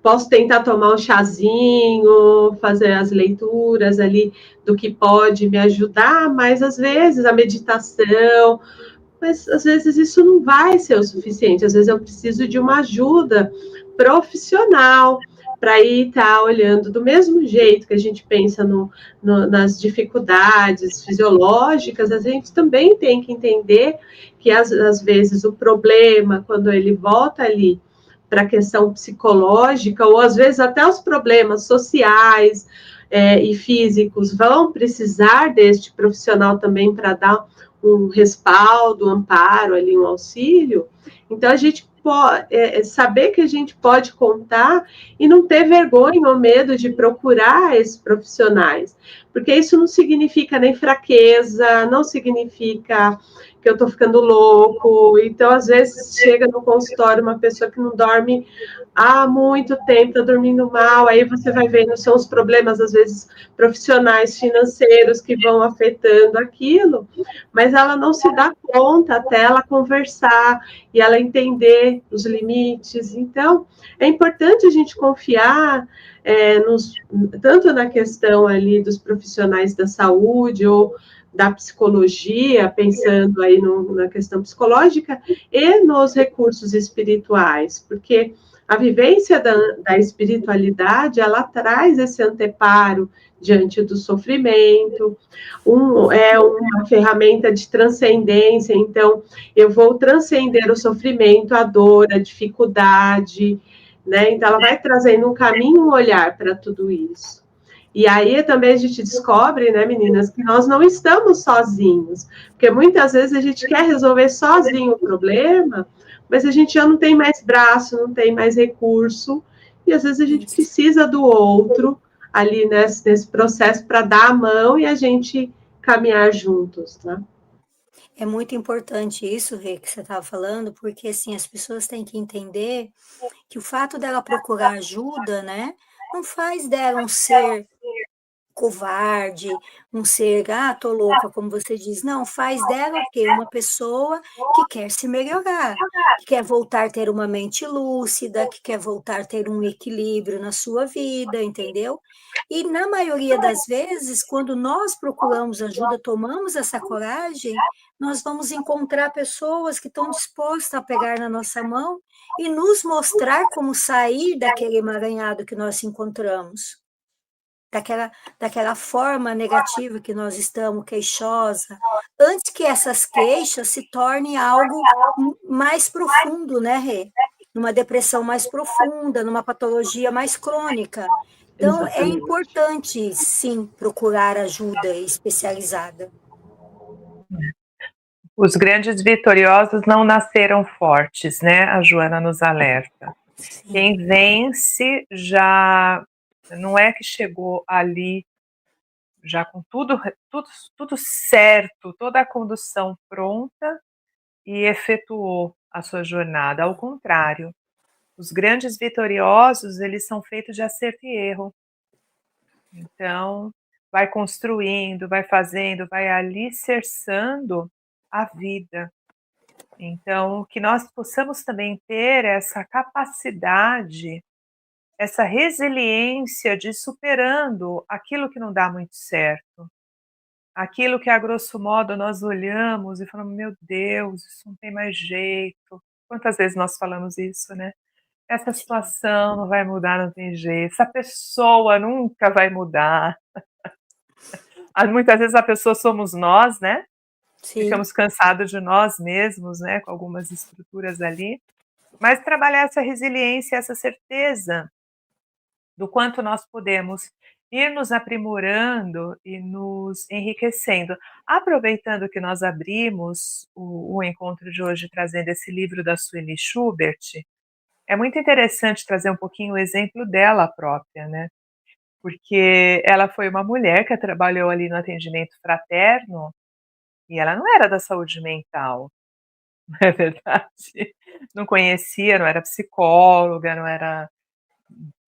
[SPEAKER 2] posso tentar tomar um chazinho, fazer as leituras ali do que pode me ajudar, mas às vezes a meditação, mas às vezes isso não vai ser o suficiente. Às vezes eu preciso de uma ajuda profissional para ir estar olhando do mesmo jeito que a gente pensa nas dificuldades fisiológicas, a gente também tem que entender que às vezes o problema, quando ele volta ali para a questão psicológica, ou às vezes até os problemas sociais e físicos vão precisar deste profissional também para dar um respaldo, um amparo ali, um auxílio. Então a gente pode saber que a gente pode contar e não ter vergonha ou medo de procurar esses profissionais, porque isso não significa nem fraqueza, não significa que eu estou ficando louco. Então, às vezes, chega no consultório uma pessoa que não dorme há muito tempo, está dormindo mal, aí você vai vendo, são os problemas, às vezes, profissionais, financeiros, que vão afetando aquilo, mas ela não se dá conta até ela conversar e ela entender os limites. Então, é importante a gente confiar tanto na questão ali dos profissionais da saúde ou da psicologia, pensando aí na questão psicológica, e nos recursos espirituais, porque a vivência da espiritualidade, ela traz esse anteparo diante do sofrimento, é uma ferramenta de transcendência, então eu vou transcender o sofrimento, a dor, a dificuldade, né? Então ela vai trazendo um caminho, um olhar para tudo isso. E aí também a gente descobre, né, meninas, que nós não estamos sozinhos, porque muitas vezes a gente quer resolver sozinho o problema, mas a gente já não tem mais braço, não tem mais recurso, e às vezes a gente precisa do outro ali nesse processo para dar a mão e a gente caminhar juntos, né?
[SPEAKER 3] É muito importante isso, Rê, que você estava falando, porque assim, as pessoas têm que entender que o fato dela procurar ajuda, né, não faz dela um ser covarde, um ser, tô louca, como você diz. Não, faz dela o quê? Uma pessoa que quer se melhorar, que quer voltar a ter uma mente lúcida, que quer voltar a ter um equilíbrio na sua vida, entendeu? E na maioria das vezes, quando nós procuramos ajuda, tomamos essa coragem, nós vamos encontrar pessoas que estão dispostas a pegar na nossa mão e nos mostrar como sair daquele emaranhado que nós encontramos, daquela forma negativa que nós estamos, queixosa, antes que essas queixas se tornem algo mais profundo, né, Rê? Numa depressão mais profunda, numa patologia mais crônica. Então, é
[SPEAKER 2] Exatamente.
[SPEAKER 3] importante, sim, procurar ajuda especializada.
[SPEAKER 1] Os grandes vitoriosos não nasceram fortes, né? A Joana nos alerta.
[SPEAKER 3] Sim,
[SPEAKER 1] Quem vence já não é que chegou ali já com tudo certo, toda a condução pronta e efetuou a sua jornada. Ao contrário, os grandes vitoriosos, eles são feitos de acerto e erro. Então, vai construindo, vai fazendo, vai alicerçando a vida. Então, que nós possamos também ter essa capacidade, essa resiliência de ir superando aquilo que não dá muito certo, aquilo que a grosso modo nós olhamos e falamos: "Meu Deus, isso não tem mais jeito". Quantas vezes nós falamos isso, né? "Essa
[SPEAKER 3] Sim,
[SPEAKER 1] situação não vai mudar, não tem jeito, essa pessoa nunca vai mudar". Muitas vezes a pessoa somos nós, né?
[SPEAKER 3] sim.
[SPEAKER 1] Ficamos cansados de nós mesmos, né, com algumas estruturas ali, mas trabalhar essa resiliência, essa certeza do quanto nós podemos ir nos aprimorando e nos enriquecendo. Aproveitando que nós abrimos o encontro de hoje trazendo esse livro da Sueli Schubert, é muito interessante trazer um pouquinho o exemplo dela própria, né? Porque ela foi uma mulher que trabalhou ali no atendimento fraterno e ela não era da saúde mental. Não é verdade? Não conhecia, não era psicóloga, não era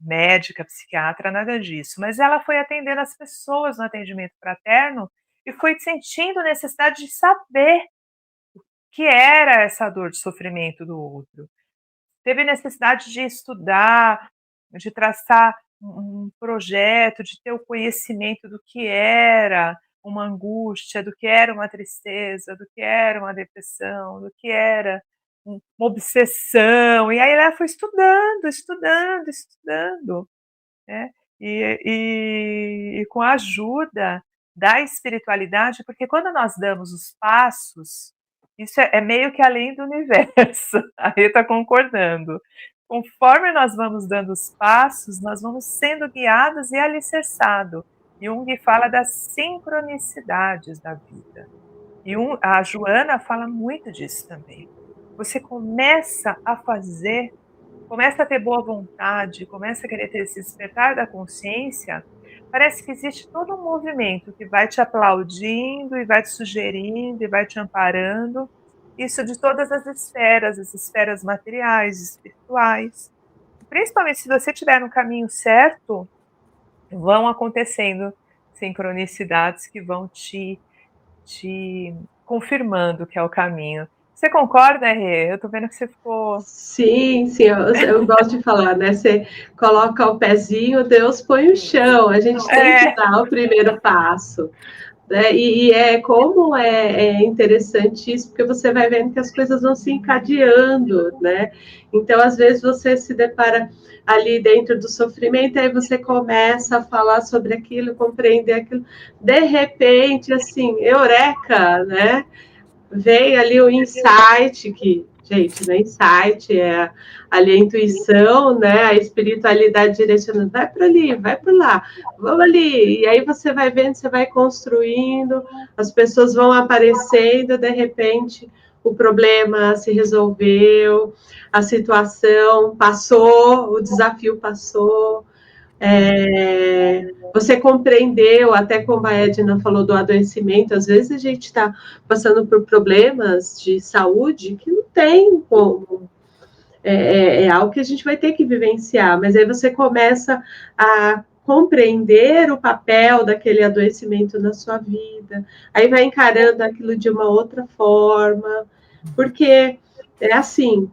[SPEAKER 1] médica, psiquiatra, nada disso, mas ela foi atendendo as pessoas no atendimento fraterno e foi sentindo necessidade de saber o que era essa dor de sofrimento do outro. Teve necessidade de estudar, de traçar um projeto, de ter o conhecimento do que era uma angústia, do que era uma tristeza, do que era uma depressão, do que era uma obsessão. E aí ela foi estudando, estudando, estudando, né? E com a ajuda da espiritualidade, porque quando nós damos os passos, isso é meio que além do universo, a Rê está concordando. Conforme nós vamos dando os passos, nós vamos sendo guiados e alicerçados. Jung fala das sincronicidades da vida. E a Joana fala muito disso também. Você começa a fazer, começa a ter boa vontade, começa a querer ter esse despertar da consciência, parece que existe todo um movimento que vai te aplaudindo e vai te sugerindo e vai te amparando. Isso de todas as esferas materiais, espirituais. Principalmente se você estiver no caminho certo, vão acontecendo sincronicidades que vão te confirmando que é o caminho. Você concorda, Rê? Eu tô vendo que você ficou.
[SPEAKER 2] Sim, sim, eu gosto de falar, né? Você coloca o pezinho, Deus põe o chão. A gente tem que
[SPEAKER 1] É,
[SPEAKER 2] dar o primeiro passo. Né? E é como é interessante isso, porque você vai vendo que as coisas vão se encadeando, né? Então, às vezes, você se depara ali dentro do sofrimento, aí você começa a falar sobre aquilo, compreender aquilo, de repente, assim, eureka, né? Vem ali o insight, que, gente, não é insight, é ali a intuição, né? A espiritualidade direcionando, vai para ali, vai por lá, vamos ali. E aí você vai vendo, você vai construindo, as pessoas vão aparecendo, de repente o problema se resolveu, a situação passou, o desafio passou. Você compreendeu, até como a Edna falou do adoecimento, às vezes a gente está passando por problemas de saúde que não tem como. É algo que a gente vai ter que vivenciar, mas aí você começa a compreender o papel daquele adoecimento na sua vida, aí vai encarando aquilo de uma outra forma, porque é assim,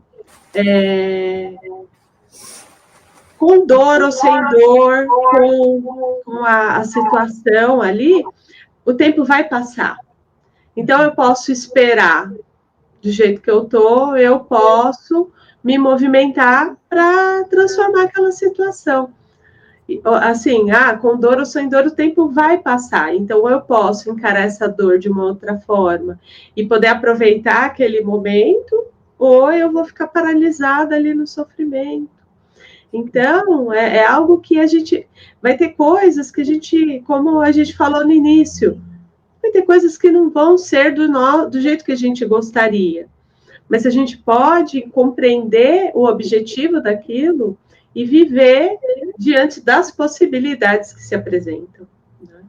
[SPEAKER 2] com dor ou sem dor, com a situação ali, o tempo vai passar. Então, eu posso esperar do jeito que eu estou, eu posso me movimentar para transformar aquela situação. Assim, com dor ou sem dor, o tempo vai passar. Então, eu posso encarar essa dor de uma outra forma e poder aproveitar aquele momento, ou eu vou ficar paralisada ali no sofrimento. Então, é algo que a gente vai ter coisas que a gente, como a gente falou no início, vai ter coisas que não vão ser do jeito que a gente gostaria. Mas a gente pode compreender o objetivo daquilo e viver diante das possibilidades que se apresentam. Né?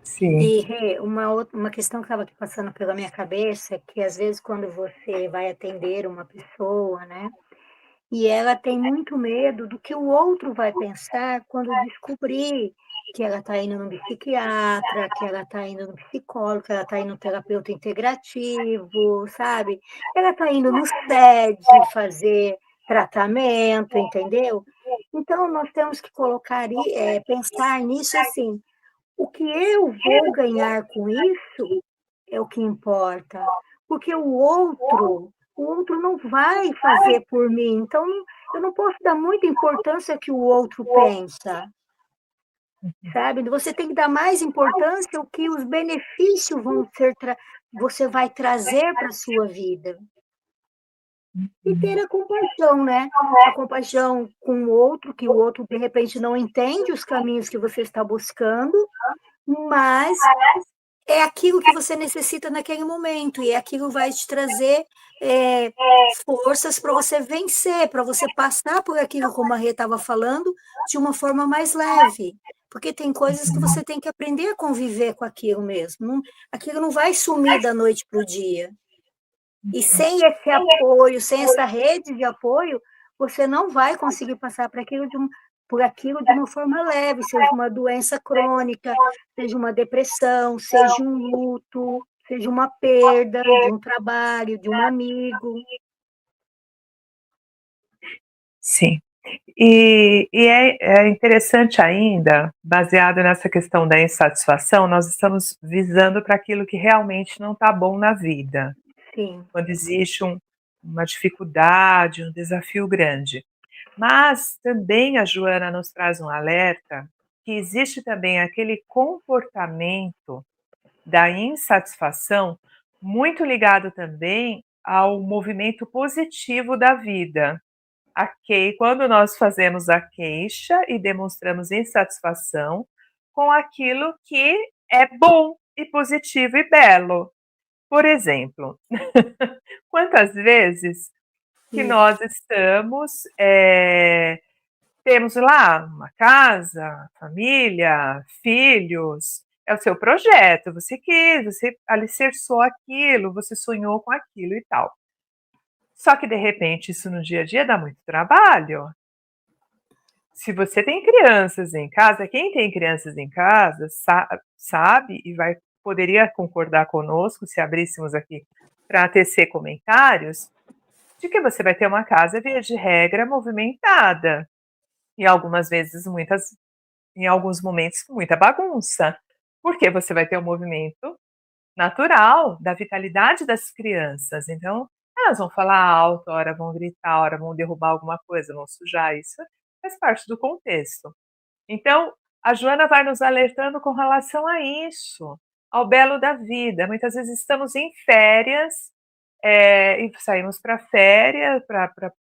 [SPEAKER 1] sim.
[SPEAKER 3] E Rê, uma questão que estava aqui passando pela minha cabeça é que às vezes quando você vai atender uma pessoa, né, e ela tem muito medo do que o outro vai pensar quando descobrir que ela está indo no psiquiatra, que ela está indo no psicólogo, que ela está indo no terapeuta integrativo, sabe? Ela está indo no SED fazer tratamento, entendeu? Então, nós temos que pensar nisso assim, o que eu vou ganhar com isso é o que importa, porque o outro não vai fazer por mim, então eu não posso dar muita importância ao que o outro pensa, sabe? Você tem que dar mais importância ao que os benefícios você vai trazer para a sua vida. E ter a compaixão, né? A compaixão com o outro, que o outro, de repente, não entende os caminhos que você está buscando, mas é aquilo que você necessita naquele momento, e aquilo vai te trazer forças para você vencer, para você passar por aquilo, como a Rê estava falando, de uma forma mais leve. Porque tem coisas que você tem que aprender a conviver com aquilo mesmo. Aquilo não vai sumir da noite para o dia. E sem esse apoio, sem essa rede de apoio, você não vai conseguir passar por aquilo de uma forma leve, seja uma doença crônica, seja uma depressão, seja um luto, seja uma perda de um trabalho, de um amigo.
[SPEAKER 1] Sim. E é interessante ainda, baseado nessa questão da insatisfação, nós estamos visando para aquilo que realmente não está bom na vida.
[SPEAKER 3] Sim.
[SPEAKER 1] Quando existe uma dificuldade, um desafio grande. Mas também a Joana nos traz um alerta que existe também aquele comportamento da insatisfação muito ligado também ao movimento positivo da vida. Quando nós fazemos a queixa e demonstramos insatisfação com aquilo que é bom e positivo e belo. Por exemplo, quantas vezes que nós temos lá uma casa, família, filhos, é o seu projeto, você quis, você alicerçou aquilo, você sonhou com aquilo e tal. Só que de repente isso no dia a dia dá muito trabalho. Se você tem crianças em casa, quem tem crianças em casa sabe e poderia concordar conosco se abríssemos aqui para tecer comentários, de que você vai ter uma casa, via de regra, movimentada. E algumas vezes, em alguns momentos, muita bagunça. Porque você vai ter um movimento natural da vitalidade das crianças. Então, elas vão falar alto, hora vão gritar, hora vão derrubar alguma coisa, vão sujar. Isso faz parte do contexto. Então, a Joana vai nos alertando com relação a isso, ao belo da vida. Muitas vezes estamos em férias, e saímos para férias, para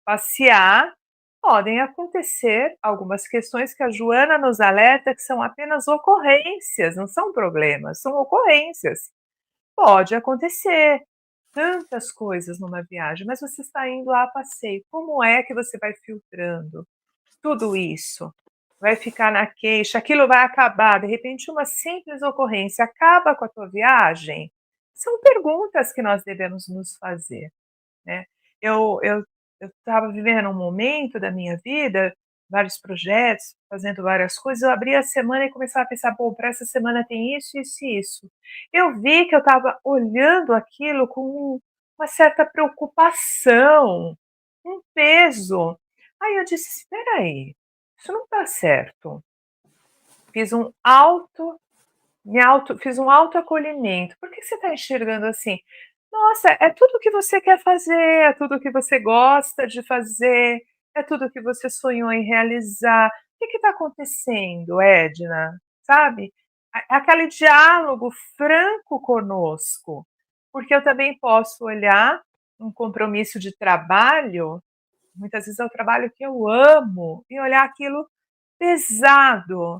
[SPEAKER 1] passear, podem acontecer algumas questões que a Joana nos alerta que são apenas ocorrências, não são problemas, são ocorrências. Pode acontecer tantas coisas numa viagem, mas você está indo a passeio. Como é que você vai filtrando tudo isso? Vai ficar na queixa, aquilo vai acabar, de repente uma simples ocorrência acaba com a tua viagem? São perguntas que nós devemos nos fazer, né? Eu estava vivendo um momento da minha vida, vários projetos, fazendo várias coisas, eu abria a semana e começava a pensar, bom, para essa semana tem isso, isso e isso. Eu vi que eu estava olhando aquilo com uma certa preocupação, um peso. Aí eu disse, espera aí, isso não está certo. Fiz um autoacolhimento. Por que você está enxergando assim? Nossa, é tudo o que você quer fazer, é tudo o que você gosta de fazer, é tudo o que você sonhou em realizar. O que está acontecendo, Edna? Sabe? Aquele diálogo franco conosco, porque eu também posso olhar um compromisso de trabalho, muitas vezes é o trabalho que eu amo, e olhar aquilo pesado.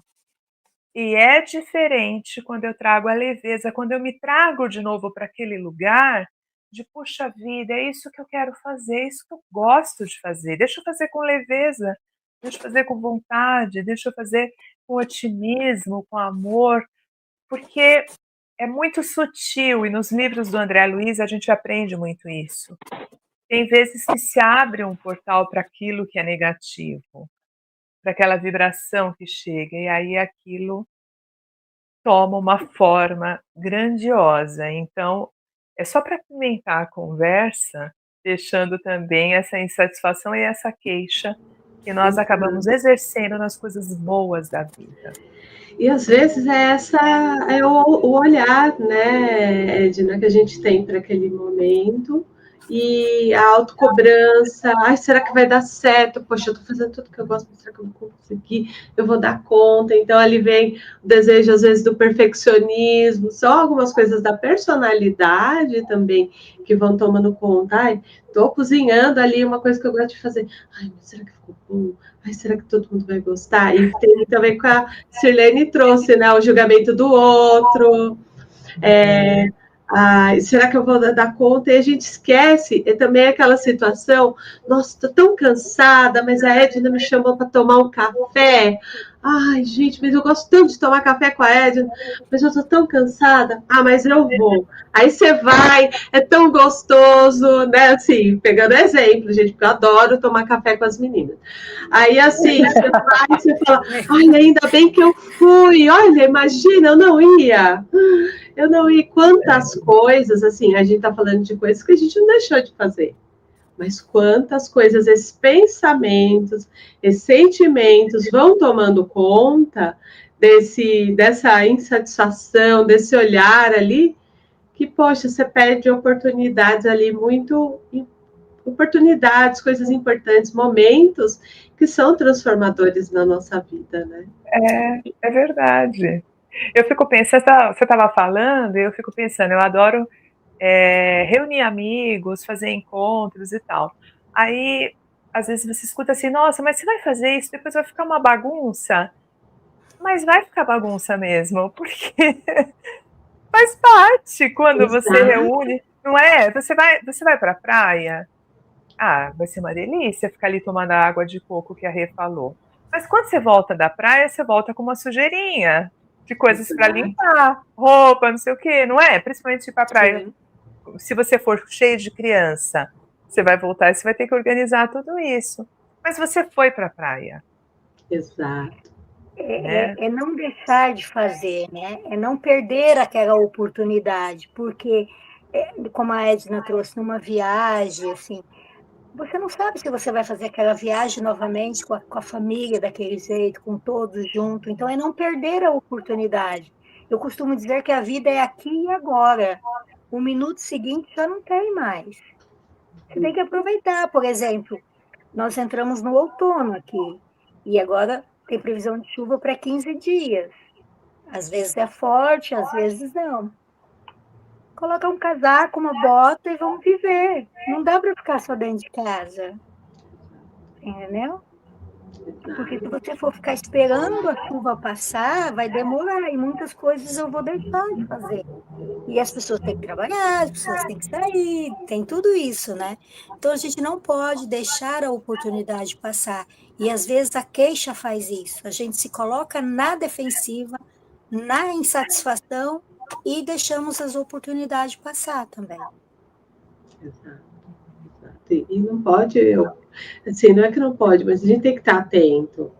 [SPEAKER 1] E é diferente quando eu trago a leveza, quando eu me trago de novo para aquele lugar de, puxa vida, é isso que eu quero fazer, é isso que eu gosto de fazer, deixa eu fazer com leveza, deixa eu fazer com vontade, deixa eu fazer com otimismo, com amor, porque é muito sutil e nos livros do André Luiz a gente aprende muito isso. Tem vezes que se abre um portal para aquilo que é negativo. para aquela vibração que chega, e aí aquilo toma uma forma grandiosa. Então, é só para pimentar a conversa, deixando também essa insatisfação e essa queixa que nós acabamos exercendo nas coisas boas da vida.
[SPEAKER 2] E às vezes é o olhar, né, Edna, que a gente tem para aquele momento, e a autocobrança, ai, será que vai dar certo? Poxa, eu estou fazendo tudo que eu gosto, mas será que eu vou conseguir? Eu vou dar conta? Então ali vem o desejo, às vezes, do perfeccionismo, só algumas coisas da personalidade também que vão tomando conta. Ai, estou cozinhando ali uma coisa que eu gosto de fazer. Ai, mas será que ficou bom? Ai, será que todo mundo vai gostar? E tem também com a Sirlene trouxe, né? O julgamento do outro. Será que eu vou dar conta? E a gente esquece, e também aquela situação, nossa, estou tão cansada, mas a Edna me chamou para tomar um café. Ai, gente, mas eu gosto tanto de tomar café com a Edna, mas eu estou tão cansada. Ah, mas eu vou. Aí você vai, é tão gostoso, né? Assim, pegando exemplo, gente, porque eu adoro tomar café com as meninas. Aí, assim, você vai, você fala, ai, ainda bem que eu fui. Olha, imagina, eu não ia. Eu não ia. Quantas coisas, assim, a gente está falando de coisas que a gente não deixou de fazer. Mas quantas coisas, esses pensamentos, esses sentimentos vão tomando conta dessa insatisfação, desse olhar ali, que, poxa, você perde oportunidades ali, oportunidades, coisas importantes, momentos que são transformadores na nossa vida, né?
[SPEAKER 1] É verdade. Eu fico pensando, você estava falando, e eu fico pensando, eu adoro reunir amigos, fazer encontros e tal. Aí, às vezes você escuta assim, nossa, mas você vai fazer isso, depois vai ficar uma bagunça. Mas vai ficar bagunça mesmo, porque faz parte quando você
[SPEAKER 2] Exato.
[SPEAKER 1] reúne, não é? Você vai para a praia, ah, vai ser uma delícia ficar ali tomando a água de coco que a Rê falou. Mas quando você volta da praia, você volta com uma sujeirinha de coisas para limpar, roupa, não sei o quê, não é? Principalmente ir para a praia.
[SPEAKER 2] Sim.
[SPEAKER 1] Se você for cheio de criança, você vai voltar e você vai ter que organizar tudo isso. Mas você foi para a praia,
[SPEAKER 2] Exato.
[SPEAKER 1] né?
[SPEAKER 3] É não deixar de fazer, né? É não perder aquela oportunidade, porque, como a Edna trouxe numa viagem, assim, você não sabe se você vai fazer aquela viagem novamente com a família daquele jeito, com todos juntos. Então, é não perder a oportunidade. Eu costumo dizer que a vida é aqui e agora. O minuto seguinte já não tem mais. Você tem que aproveitar. Por exemplo, nós entramos no outono aqui e agora tem previsão de chuva para 15 dias. Às vezes é forte, às vezes não. Coloca um casaco, uma bota e vamos viver. Não dá para ficar só dentro de casa, entendeu? Porque se você for ficar esperando a chuva passar, vai demorar e muitas coisas eu vou deixar de fazer. E as pessoas têm que trabalhar, as pessoas têm que sair, tem tudo isso, né? Então a gente não pode deixar a oportunidade passar. E às vezes a queixa faz isso. A gente se coloca na defensiva, na insatisfação e deixamos as oportunidades passar também.
[SPEAKER 2] Exato. E não pode, assim, não é que não pode, mas a gente tem que estar atento,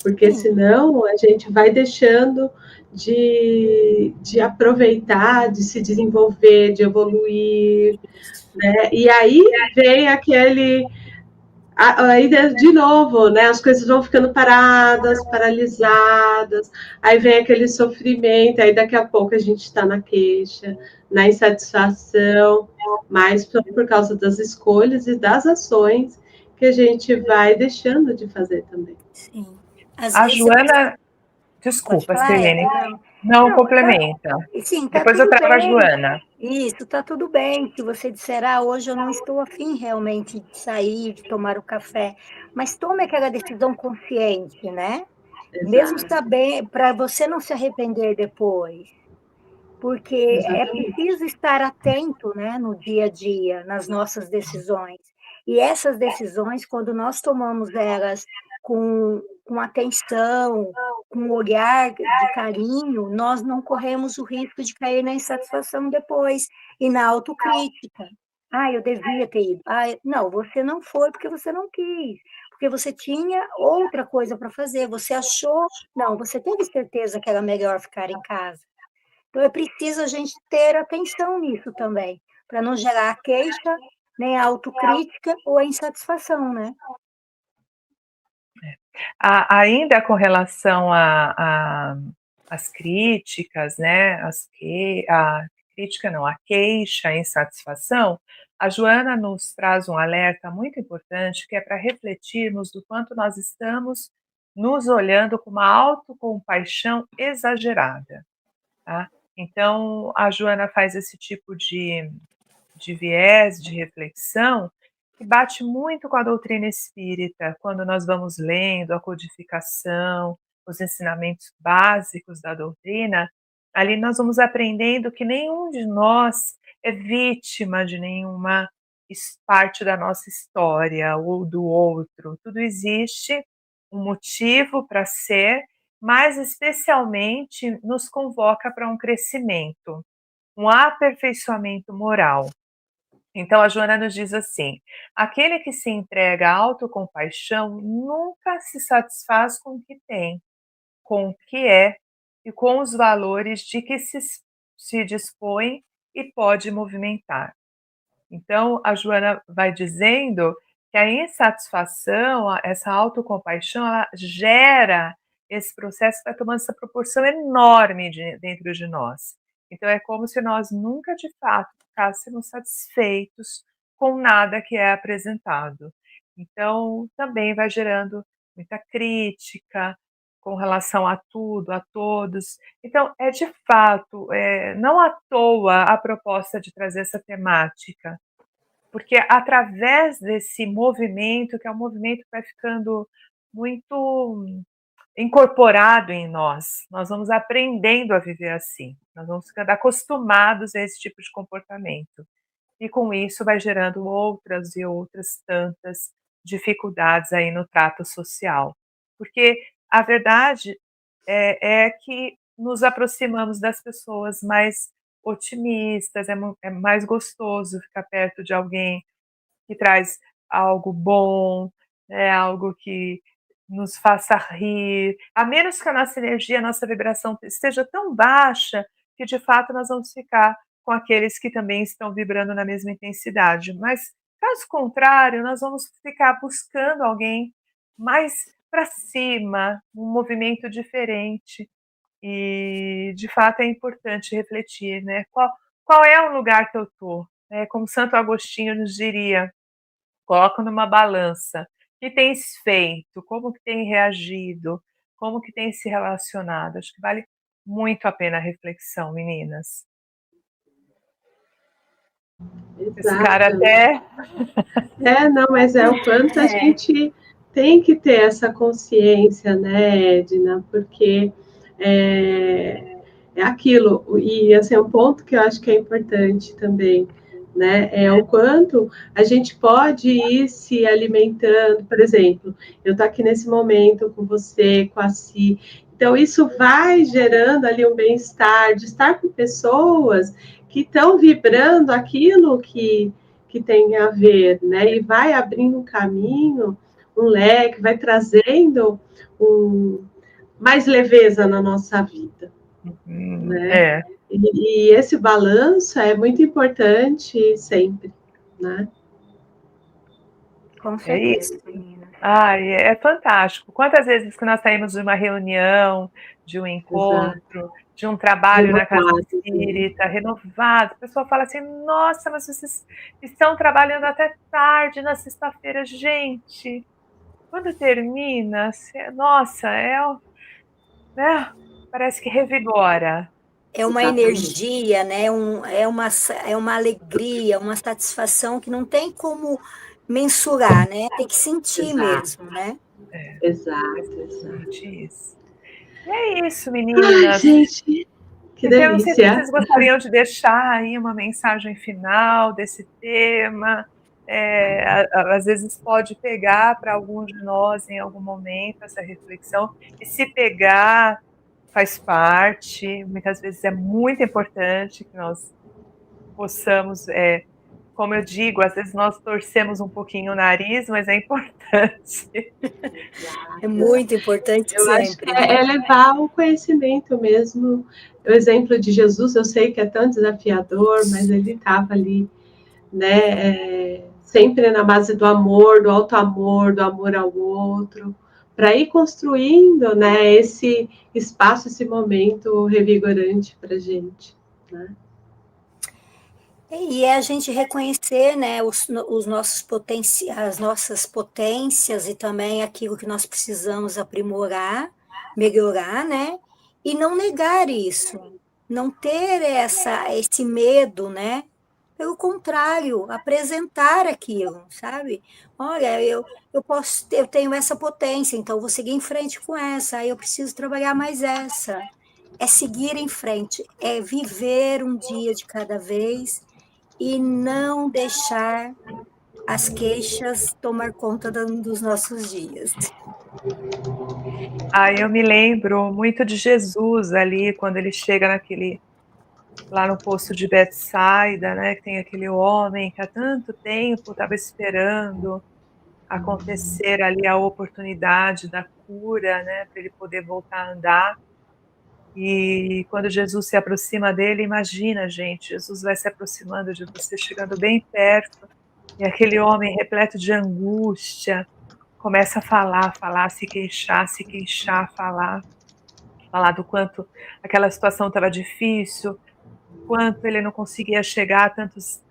[SPEAKER 2] porque
[SPEAKER 3] Sim.
[SPEAKER 2] senão a gente vai deixando de aproveitar, de se desenvolver, de evoluir, né? E aí vem aí de novo, né? As coisas vão ficando paradas, paralisadas, aí vem aquele sofrimento, aí daqui a pouco a gente está na queixa, na insatisfação, mas por causa das escolhas e das ações que a gente vai deixando de fazer também.
[SPEAKER 3] Sim. Às
[SPEAKER 1] A
[SPEAKER 3] vezes você
[SPEAKER 1] Joana,
[SPEAKER 3] pode
[SPEAKER 1] desculpa,
[SPEAKER 3] falar,
[SPEAKER 1] Sirene,
[SPEAKER 3] não.
[SPEAKER 1] não
[SPEAKER 3] Não,
[SPEAKER 1] complementa.
[SPEAKER 3] sim, tá
[SPEAKER 1] Depois eu
[SPEAKER 3] tudo
[SPEAKER 1] trago a
[SPEAKER 3] bem.
[SPEAKER 1] Joana.
[SPEAKER 3] Isso, tá tudo bem. Se você disser, hoje eu não estou afim realmente de sair, de tomar o café, mas tome aquela decisão consciente, né? Mesmo
[SPEAKER 2] Exato.
[SPEAKER 3] saber, para você não se arrepender depois, porque é
[SPEAKER 2] Exatamente.
[SPEAKER 3] preciso estar atento, né, no dia a dia, nas nossas decisões. E essas decisões, quando nós tomamos elas com atenção, com um olhar de carinho, nós não corremos o risco de cair na insatisfação depois e na autocrítica. Eu devia ter ido. Não, você não foi porque você não quis. porque você tinha outra coisa para fazer, você achou, não, você teve certeza que era melhor ficar em casa. Então, é preciso a gente ter atenção nisso também, para não gerar a queixa, nem a autocrítica ou a insatisfação, né?
[SPEAKER 1] Ainda com relação às críticas, né, a crítica não, a queixa, a insatisfação, a Joana nos traz um alerta muito importante, que é para refletirmos do quanto nós estamos nos olhando com uma autocompaixão exagerada, tá? Então, a Joana faz esse tipo de viés, de reflexão, que bate muito com a doutrina espírita, quando nós vamos lendo a codificação, os ensinamentos básicos da doutrina, ali nós vamos aprendendo que nenhum de nós é vítima de nenhuma parte da nossa história ou do outro. Tudo existe um motivo para ser, mas especialmente nos convoca para um crescimento, um aperfeiçoamento moral. Então a Joana nos diz assim: aquele que se entrega à autocompaixão nunca se satisfaz com o que tem, com o que é e com os valores de que se dispõe e pode movimentar. Então a Joana vai dizendo que a insatisfação, essa autocompaixão, ela gera esse processo que vai tomando essa proporção enorme dentro de nós. Então é como se nós nunca de fato ficássemos satisfeitos com nada que é apresentado. Então também vai gerando muita crítica com relação a tudo, a todos. Então é de fato, não à toa a proposta de trazer essa temática, porque através desse movimento, que é um movimento que vai ficando muito incorporado em nós, nós vamos aprendendo a viver assim, nós vamos ficando acostumados a esse tipo de comportamento. E com isso vai gerando outras e outras tantas dificuldades aí no trato social. Porque a verdade é que nos aproximamos das pessoas mais otimistas, é mais gostoso ficar perto de alguém que traz algo bom, algo que nos faça rir, a menos que a nossa energia, a nossa vibração esteja tão baixa que de fato nós vamos ficar com aqueles que também estão vibrando na mesma intensidade. Mas, caso contrário, nós vamos ficar buscando alguém mais para cima, um movimento diferente. E, de fato, é importante refletir, né? Qual é o lugar que eu estou? Como Santo Agostinho nos diria, coloca numa balança. O que tens feito? Como que tem reagido? Como que tem se relacionado? Acho que vale muito a pena a reflexão, meninas.
[SPEAKER 2] Exato.
[SPEAKER 1] Esse cara até...
[SPEAKER 2] Não, mas é o quanto a gente tem que ter essa consciência, né, Edna? Porque é aquilo, e assim, um ponto que eu acho que é importante também, né, é o quanto a gente pode ir se alimentando, por exemplo, eu estou aqui nesse momento com você, com a Si, então isso vai gerando ali um bem-estar, de estar com pessoas que estão vibrando aquilo que tem a ver, né, e vai abrindo um caminho, um leque, vai trazendo mais leveza na nossa vida. Né? E esse balanço é muito importante sempre, né?
[SPEAKER 3] Com certeza, menina.
[SPEAKER 1] É fantástico. Quantas vezes que nós saímos de uma reunião, de um encontro, exato, de um trabalho renovado, na casa espírita, renovado, a pessoa fala assim: nossa, mas vocês estão trabalhando até tarde na sexta-feira. Gente, quando termina, nossa, né, parece que revigora.
[SPEAKER 3] É uma energia, né? É uma alegria, uma satisfação que não tem como mensurar, né? Tem que sentir mesmo, né?
[SPEAKER 2] Exato.
[SPEAKER 1] Isso. E é isso, meninas.
[SPEAKER 2] Ai, gente, que delícia.
[SPEAKER 1] Não sei se vocês gostariam de deixar aí uma mensagem final desse tema. Às vezes pode pegar para alguns de nós em algum momento essa reflexão, e se pegar, faz parte, muitas vezes é muito importante que nós possamos como eu digo, às vezes nós torcemos um pouquinho o nariz, mas é importante.
[SPEAKER 3] É muito importante
[SPEAKER 2] Eu acho que
[SPEAKER 3] sempre, né?
[SPEAKER 2] é levar o conhecimento mesmo. O exemplo de Jesus, eu sei que é tão desafiador, mas ele estava ali, né, sempre na base do amor, do alto amor, do amor ao outro, para ir construindo, né, esse espaço, esse momento revigorante para a gente, né?
[SPEAKER 3] E é a gente reconhecer, né, os nossos as nossas potências e também aquilo que nós precisamos aprimorar, melhorar, né? E não negar isso, não ter esse medo, né? Pelo contrário, apresentar aquilo, sabe? Olha, eu tenho essa potência, então vou seguir em frente com essa, aí eu preciso trabalhar mais essa. É seguir em frente, é viver um dia de cada vez e não deixar as queixas tomar conta dos nossos dias.
[SPEAKER 1] Eu me lembro muito de Jesus ali, quando ele chega lá no poço de Betsaida, né, que tem aquele homem que há tanto tempo estava esperando acontecer ali a oportunidade da cura, né, para ele poder voltar a andar. E quando Jesus se aproxima dele, imagina, gente, Jesus vai se aproximando de você, chegando bem perto, e aquele homem repleto de angústia começa a falar, se queixar, falar do quanto aquela situação estava difícil, quanto ele não conseguia chegar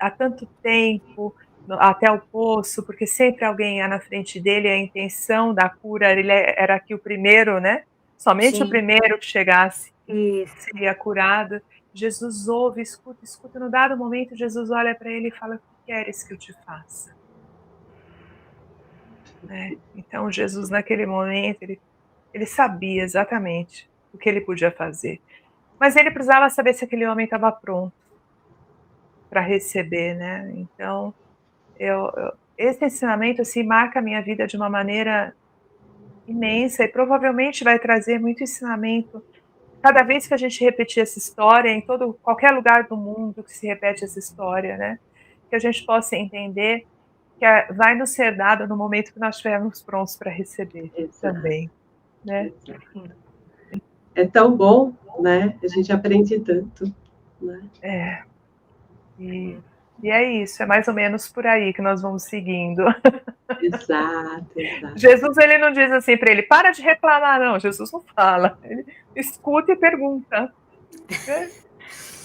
[SPEAKER 1] há tanto tempo até o poço, porque sempre alguém ia na frente dele, a intenção da cura, ele era que o primeiro, né? Somente o
[SPEAKER 3] Sim,
[SPEAKER 1] primeiro que chegasse
[SPEAKER 3] isso.
[SPEAKER 1] seria curado. Jesus ouve, escuta, escuta. No dado momento, Jesus olha para ele e fala: "O que queres que eu te faça?" Né? Então, Jesus, naquele momento, ele sabia exatamente o que ele podia fazer. Mas ele precisava saber se aquele homem estava pronto para receber, né? Então, esse ensinamento assim marca a minha vida de uma maneira imensa e provavelmente vai trazer muito ensinamento. Cada vez que a gente repetir essa história, em qualquer lugar do mundo que se repete essa história, né? Que a gente possa entender que vai nos ser dado no momento que nós estivermos prontos para receber
[SPEAKER 2] Exato,
[SPEAKER 1] também, né?
[SPEAKER 2] exato. É tão bom, né? A gente aprende tanto, né?
[SPEAKER 1] É. E é isso, é mais ou menos por aí que nós vamos seguindo.
[SPEAKER 2] Exato, exato.
[SPEAKER 1] Jesus, ele não diz assim para ele, para de reclamar, não. Jesus não fala. Ele escuta e pergunta. Né?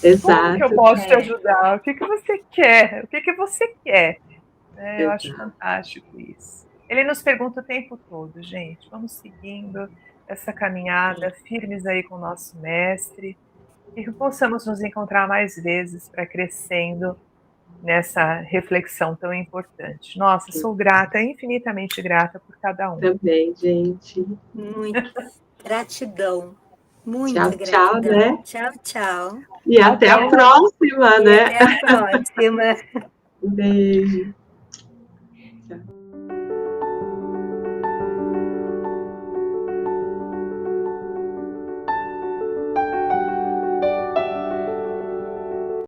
[SPEAKER 1] Como que eu
[SPEAKER 2] Exato,
[SPEAKER 1] posso te ajudar? O que você quer? O que você quer? Eu acho
[SPEAKER 2] exato.
[SPEAKER 1] fantástico isso. Ele nos pergunta o tempo todo, gente. Vamos seguindo essa caminhada, firmes aí com o nosso mestre, e que possamos nos encontrar mais vezes para crescendo nessa reflexão tão importante. Nossa, sou grata, infinitamente grata por cada um.
[SPEAKER 2] Também, gente.
[SPEAKER 3] Muito gratidão.
[SPEAKER 2] Tchau,
[SPEAKER 3] Muita
[SPEAKER 2] tchau,
[SPEAKER 3] gratidão.
[SPEAKER 2] né?
[SPEAKER 3] Tchau, tchau.
[SPEAKER 2] E até
[SPEAKER 1] Até
[SPEAKER 2] a
[SPEAKER 1] uma
[SPEAKER 2] próxima,
[SPEAKER 3] E
[SPEAKER 2] né?
[SPEAKER 3] até a próxima.
[SPEAKER 2] Um beijo.